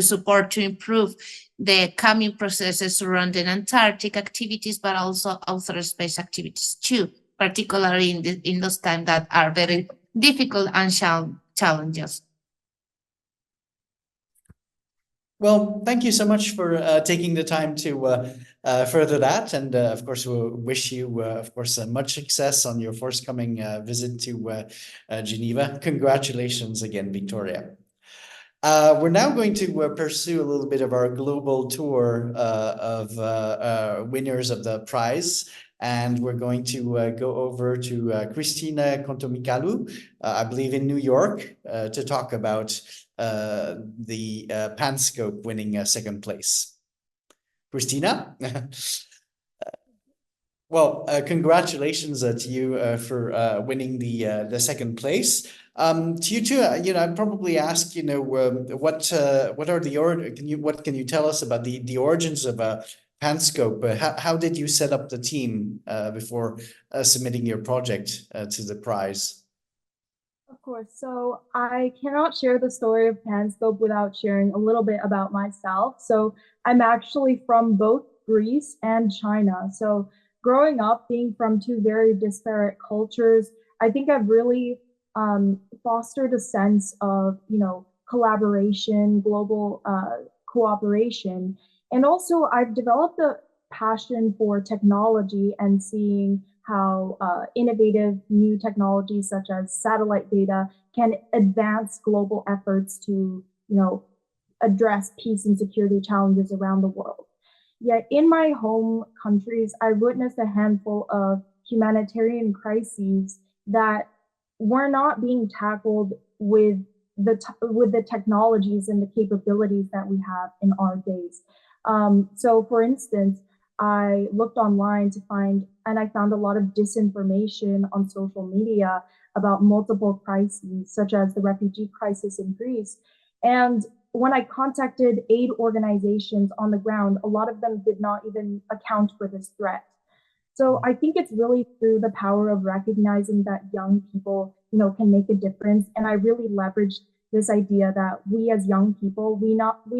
support, to improve the coming processes surrounding Antarctic activities, but also outer space activities too, particularly in those times that are very difficult and challenges. Well, thank you so much for taking the time to further that. And of course, we'll wish you, of course, much success on your forthcoming visit to Geneva. Congratulations again, Victoria. We're now going to pursue a little bit of our global tour of winners of the prize. And we're going to go over to Christina Kontomikalu, I believe in New York, to talk about the Panscope winning second place. Christina? Well, congratulations to you for winning the second place. To you too, I'd probably ask, what are the what can you tell us about the origins of Panscope? How did you set up the team before submitting your project to the prize? Of course. So I cannot share the story of Panscope without sharing a little bit about myself. So I'm actually from both Greece and China. So growing up, being from two very disparate cultures, I think I've really fostered a sense of, collaboration, global cooperation. And also I've developed a passion for technology and seeing how innovative new technologies such as satellite data can advance global efforts to, address peace and security challenges around the world. Yet in my home countries, I witnessed a handful of humanitarian crises that were not being tackled with the technologies and the capabilities that we have in our days. So for instance, I looked online to find, and I found a lot of disinformation on social media about multiple crises, such as the refugee crisis in Greece. And when I contacted aid organizations on the ground, a lot of them did not even account for this threat. So I think it's really through the power of recognizing that young people, can make a difference. And I really leveraged this idea that we as young people, we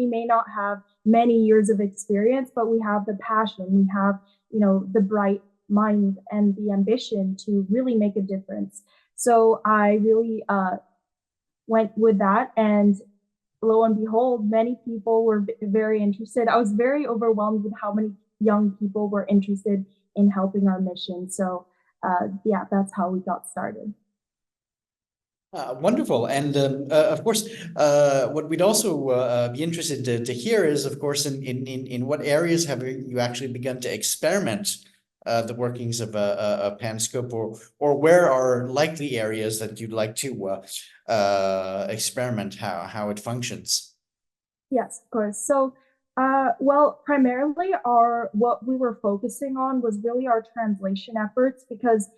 may not have many years of experience, but we have the passion, we have, the bright mind and the ambition to really make a difference. So I really went with that, and lo and behold, many people were very interested. I was very overwhelmed with how many young people were interested in helping our mission. So yeah, that's how we got started. Wonderful. And of course, what we'd also be interested to hear is, of course, in what areas have you actually begun to experiment the workings of a Panscope, or where are likely areas that you'd like to experiment how it functions? Yes, of course. So, well, primarily what we were focusing on was really our translation efforts, because,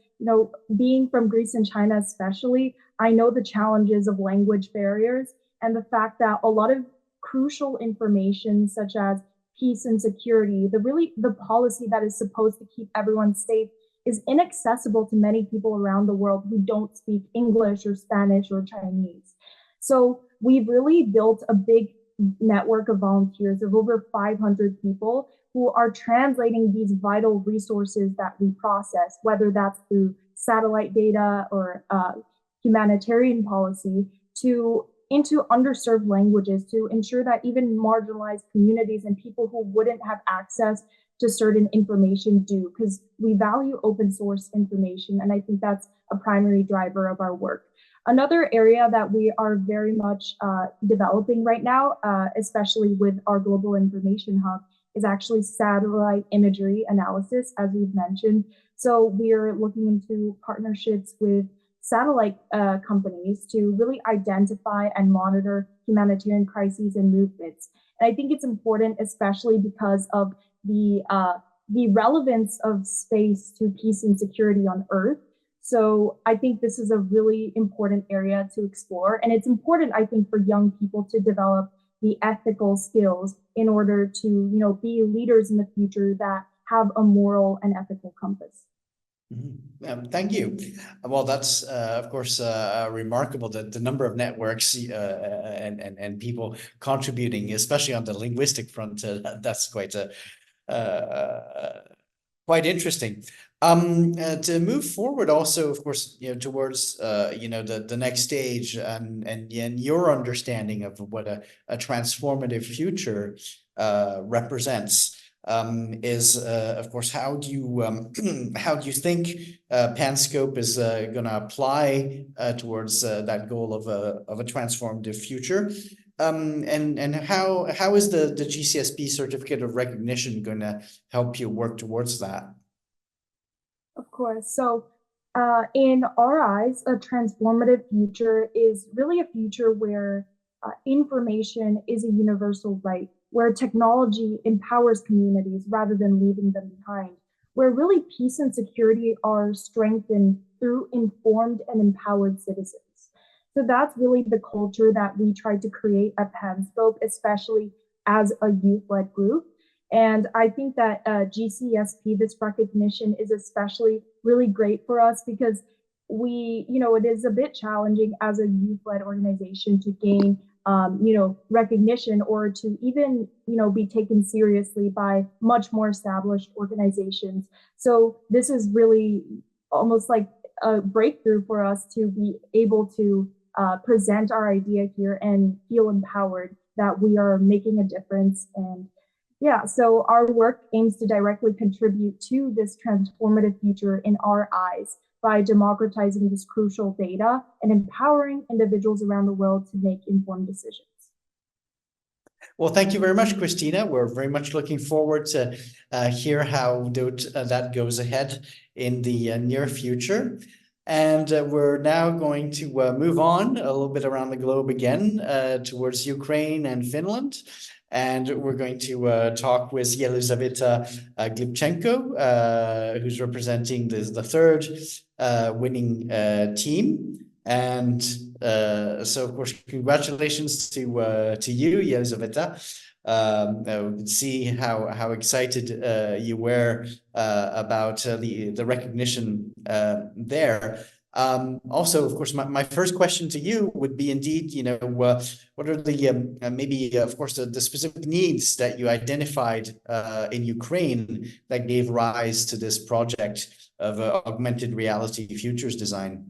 being from Greece and China especially, I know the challenges of language barriers and the fact that a lot of crucial information such as peace and security, the policy that is supposed to keep everyone safe, is inaccessible to many people around the world who don't speak English or Spanish or Chinese. So we've really built a big network of volunteers of over 500 people who are translating these vital resources that we process, whether that's through satellite data or humanitarian policy, into underserved languages, to ensure that even marginalized communities and people who wouldn't have access to certain information do, because we value open source information. And I think that's a primary driver of our work. Another area that we are very much developing right now, especially with our Global Information Hub, is actually satellite imagery analysis, as we've mentioned. So we're looking into partnerships with satellite companies to really identify and monitor humanitarian crises and movements. And I think it's important, especially because of the relevance of space to peace and security on Earth. So I think this is a really important area to explore. And it's important, I think, for young people to develop the ethical skills in order to, you know, be leaders in the future that have a moral and ethical compass. Thank you. Well, that's of course remarkable, that the number of networks and people contributing, especially on the linguistic front. That's quite interesting. To move forward, also, of course, you know, towards you know, the next stage, and your understanding of what a transformative future represents. Is of course, how do you think PanScope is going to apply towards that goal of a transformative future, and how is the GCSP certificate of recognition going to help you work towards that? Of course. So in our eyes, a transformative future is really a future where information is a universal right, where technology empowers communities rather than leaving them behind, where really peace and security are strengthened through informed and empowered citizens. So that's really the culture that we try to create at PanScope, especially as a youth-led group. And I think that GCSP, this recognition, is especially really great for us because we, you know, it is a bit challenging as a youth-led organization to gain you know, recognition or to even, you know, be taken seriously by much more established organizations. So this is really almost like a breakthrough for us to be able to present our idea here and feel empowered that we are making a difference. And yeah, so our work aims to directly contribute to this transformative future in our eyes by democratizing this crucial data and empowering individuals around the world to make informed decisions. Well, thank you very much, Christina. We're very much looking forward to hear how that goes ahead in the near future. And we're now going to move on a little bit around the globe again towards Ukraine and Finland. And we're going to talk with Yelizaveta Glibchenko, who's representing the third winning team. And so, of course, congratulations to you, Yelizaveta. We could see how excited you were about the recognition there. Also, of course, my first question to you would be indeed, you know, what are the maybe, of course, the specific needs that you identified in Ukraine that gave rise to this project of augmented reality futures design?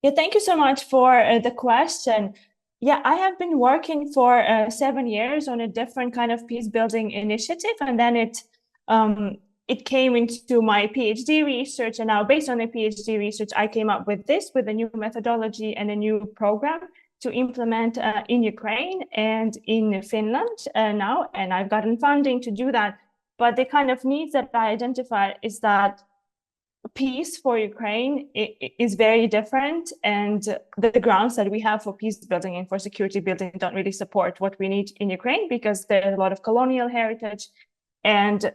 Yeah, thank you so much for the question. Yeah, I have been working for 7 years on a different kind of peace building initiative, and then it came into my PhD research, and now based on the PhD research, I came up with a new methodology and a new program to implement in Ukraine and in Finland now, and I've gotten funding to do that. But the kind of needs that I identified is that peace for Ukraine is very different, and the grounds that we have for peace building and for security building don't really support what we need in Ukraine because there's a lot of colonial heritage, and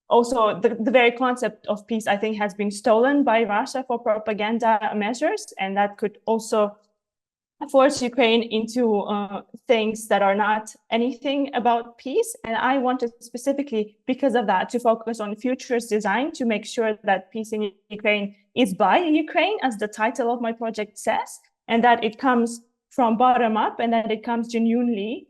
also the very concept of peace, I think, has been stolen by Russia for propaganda measures, and that could also force Ukraine into things that are not anything about peace. And I wanted specifically, because of that, to focus on futures design to make sure that peace in Ukraine is by Ukraine, as the title of my project says, and that it comes from bottom up and that it comes genuinely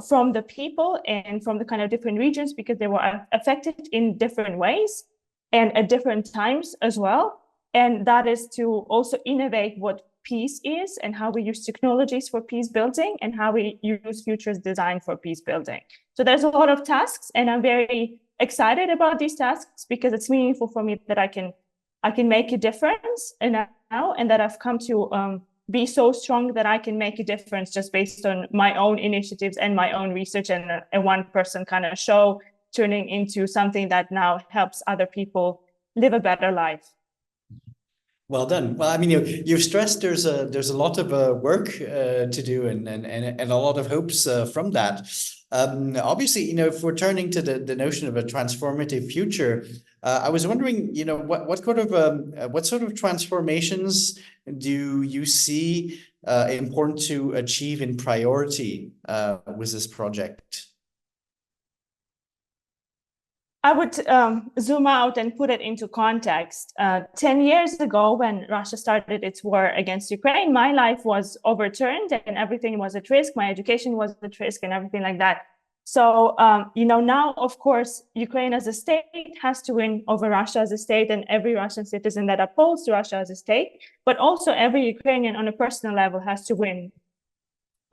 from the people and from the kind of different regions, because they were affected in different ways and at different times as well. And that is to also innovate what peace is and how we use technologies for peace building and how we use futures design for peace building. So there's a lot of tasks, and I'm very excited about these tasks because it's meaningful for me that I can make a difference now, and that I've come to be so strong that I can make a difference just based on my own initiatives and my own research, and a one-person kind of show turning into something that now helps other people live a better life. Well done. Well, I mean, you've stressed there's a lot of work to do and a lot of hopes from that. Obviously, if we're turning to the notion of a transformative future, I was wondering, what sort of transformations do you see important to achieve in priority with this project? I would zoom out and put it into context. 10 years ago, when Russia started its war against Ukraine, my life was overturned and everything was at risk. My education was at risk and everything like that. So, now, of course, Ukraine as a state has to win over Russia as a state, and every Russian citizen that upholds Russia as a state, but also every Ukrainian on a personal level has to win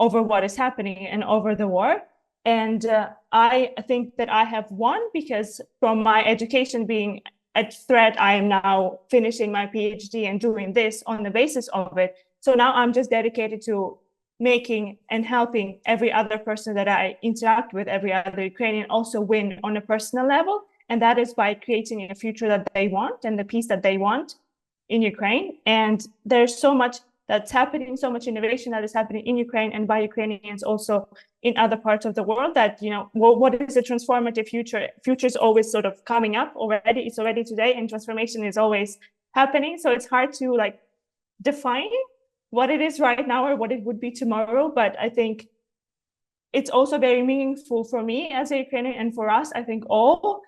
over what is happening and over the war. And I think that I have won, because from my education being at threat, I am now finishing my PhD and doing this on the basis of it. So now I'm just dedicated to making and helping every other person that I interact with, every other Ukrainian, also win on a personal level. And that is by creating a future that they want and the peace that they want in Ukraine. And there's so much that's happening, so much innovation that is happening in Ukraine and by Ukrainians also in other parts of the world, that, what is a transformative future? Future is always sort of coming up already. It's already today, and transformation is always happening. So it's hard to define what it is right now or what it would be tomorrow. But I think it's also very meaningful for me as a Ukrainian, and for us, I think all,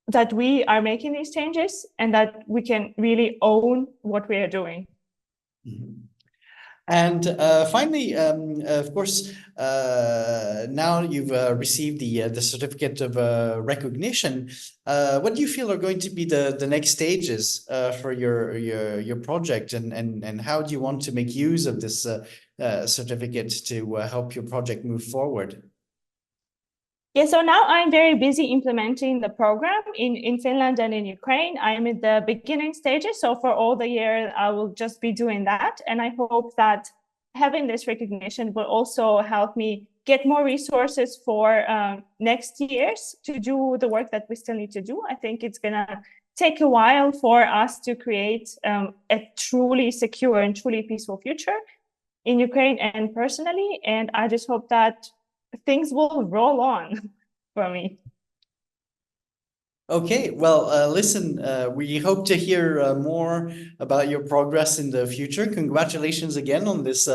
that we are making these changes and that we can really own what we are doing. Mm-hmm. And finally, of course, now you've received the certificate of recognition. What do you feel are going to be the next stages for your project, and how do you want to make use of this certificate to help your project move forward? Yeah, so now I'm very busy implementing the program in Finland and in Ukraine. I'm in the beginning stages. So for all the year, I will just be doing that. And I hope that having this recognition will also help me get more resources for next years to do the work that we still need to do. I think it's going to take a while for us to create a truly secure and truly peaceful future in Ukraine and personally. And I just hope that things will roll on for me. Okay, well, listen, we hope to hear more about your progress in the future. Congratulations again on this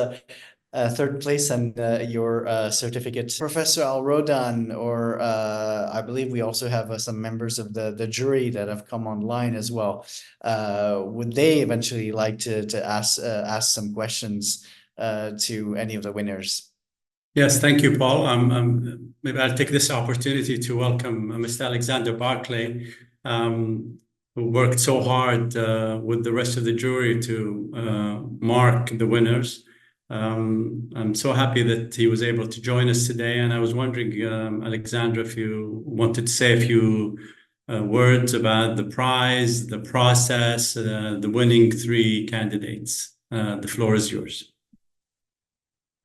third place and your certificate. Professor Alrodan, or I believe we also have some members of the jury that have come online as well. Would they eventually like to ask some questions to any of the winners? Yes, thank you, Paul. Maybe I'll take this opportunity to welcome Mr. Alexander Barclay, who worked so hard with the rest of the jury to mark the winners. I'm so happy that he was able to join us today. And I was wondering, Alexander, if you wanted to say a few words about the prize, the process, the winning 3 candidates. The floor is yours.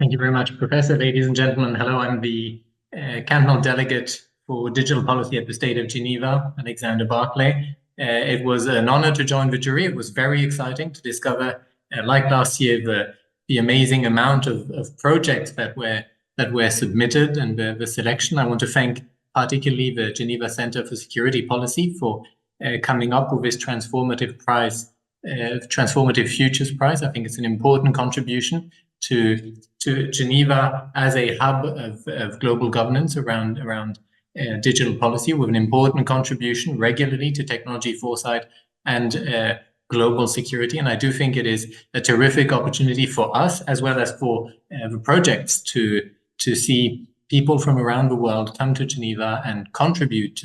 Thank you very much, Professor. Ladies and gentlemen, hello. I'm the cantonal delegate for digital policy at the State of Geneva, Alexander Barclay. It was an honor to join the jury. It was very exciting to discover, like last year, the amazing amount of projects that were submitted and the selection. I want to thank particularly the Geneva Center for Security Policy for coming up with this transformative prize, Transformative Futures Prize. I think it's an important contribution to Geneva as a hub of global governance around digital policy, with an important contribution regularly to technology foresight and global security. And I do think it is a terrific opportunity for us, as well as for the projects, to see people from around the world come to Geneva and contribute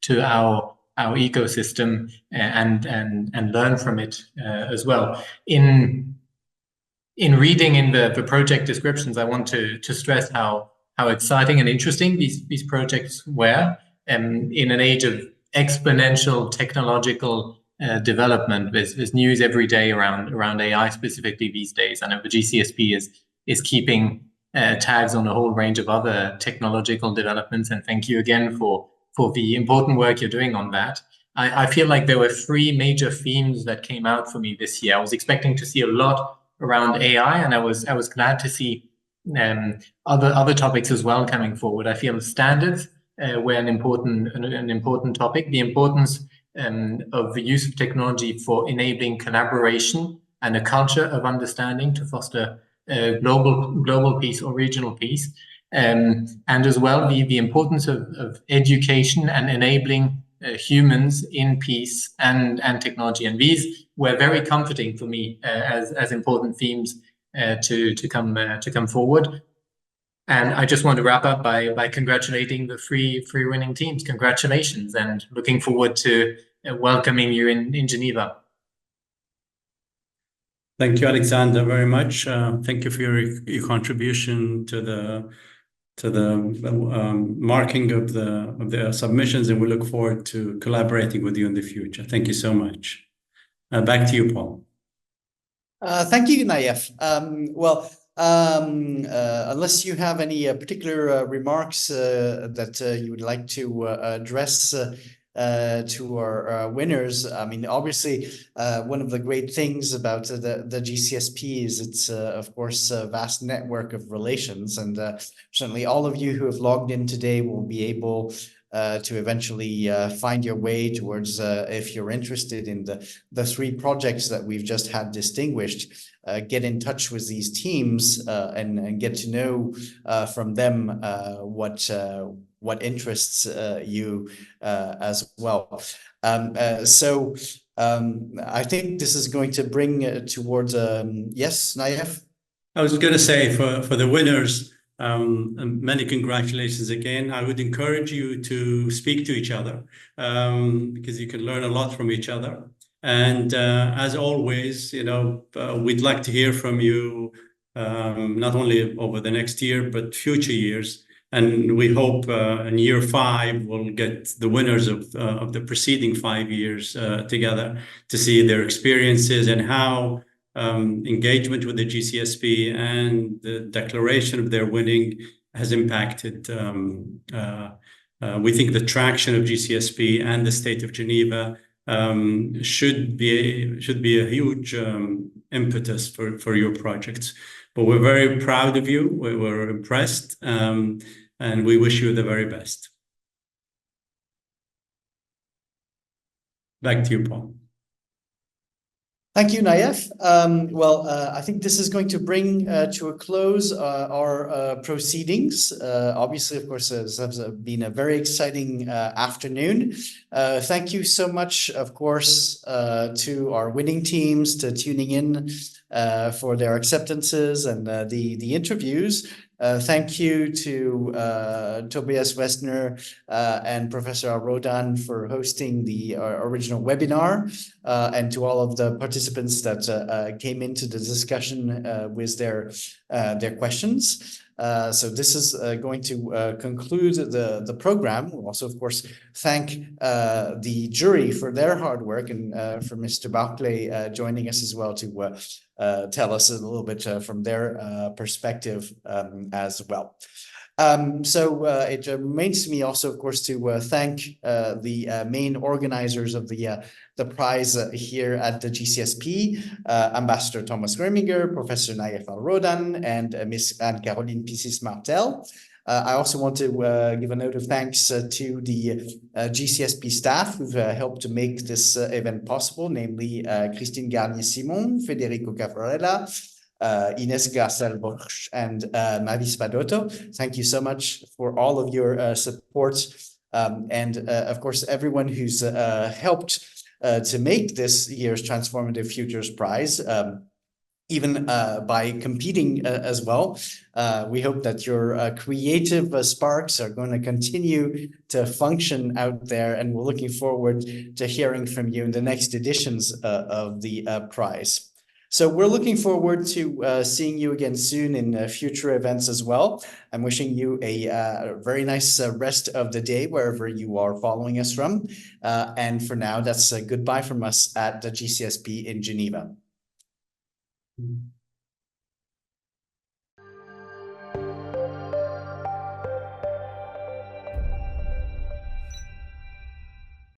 to our ecosystem and learn from it as well. In reading in the project descriptions, I want to stress how exciting and interesting these projects were. In an age of exponential technological development. There's news every day around AI specifically these days. I know the GCSP is keeping tabs on a whole range of other technological developments, and thank you again for the important work you're doing on that. I feel like there were three major themes that came out for me this year. I was expecting to see a lot around AI, and I was glad to see other topics as well coming forward. I feel standards were an important topic. The importance of the use of technology for enabling collaboration and a culture of understanding to foster global peace or regional peace, and as well the importance of education and enabling humans in peace and technology. And these were very comforting for me as important themes to come forward. And I just want to wrap up by congratulating the three winning teams. Congratulations, and looking forward to welcoming you in Geneva. Thank you, Alexander, very much. Thank you for your contribution to the marking of the submissions, and we look forward to collaborating with you in the future. Thank you so much. Back to you, Paul. Thank you, Naif. Unless you have any particular remarks that you would like to address to our winners. I mean, obviously, one of the great things about the GCSP is it's, of course, a vast network of relations. And certainly all of you who have logged in today will be able to eventually find your way towards, if you're interested in the three projects that we've just had distinguished, get in touch with these teams and get to know from them what interests you as well. I think this is going to bring towards, yes, Naif? I was going to say for the winners, many congratulations again. I would encourage you to speak to each other because you can learn a lot from each other. And as always, we'd like to hear from you not only over the next year, but future years. And we hope in year 5, we'll get the winners of the preceding 5 years together to see their experiences and how engagement with the GCSP and the declaration of their winning has impacted. We think the traction of GCSP and the state of Geneva should be a huge impetus for your projects. But we're very proud of you. We're impressed, and we wish you the very best. Back to you, Paul. Thank you, Naif. I think this is going to bring to a close our proceedings. Obviously, of course, this has been a very exciting afternoon. Thank you so much, of course, to our winning teams to tuning in for their acceptances and the interviews. Thank you to Tobias Westner and Professor Al-Rodan for hosting the original webinar, and to all of the participants that came into the discussion with their questions. So this is going to conclude the program. We'll also, of course, thank the jury for their hard work and for Mr. Barclay joining us as well to tell us a little bit from their perspective as well. It remains to me also, of course, to thank the main organizers of the prize here at the GCSP, Ambassador Thomas Greminger, Professor Naif Al-Rodan, and Ms. Anne-Caroline Pissis-Martel. I also want to give a note of thanks to the GCSP staff who've helped to make this event possible, namely Christine Garnier-Simon, Federico Cavarella, Ines Garcel-Borch, and Mavis Padotto. Thank you so much for all of your support. Of course, everyone who's helped to make this year's Transformative Futures Prize, even by competing as well. We hope that your creative sparks are going to continue to function out there, and we're looking forward to hearing from you in the next editions of the prize. So we're looking forward to seeing you again soon in future events as well. I'm wishing you a very nice rest of the day wherever you are following us from. And for now, that's a goodbye from us at the GCSP in Geneva.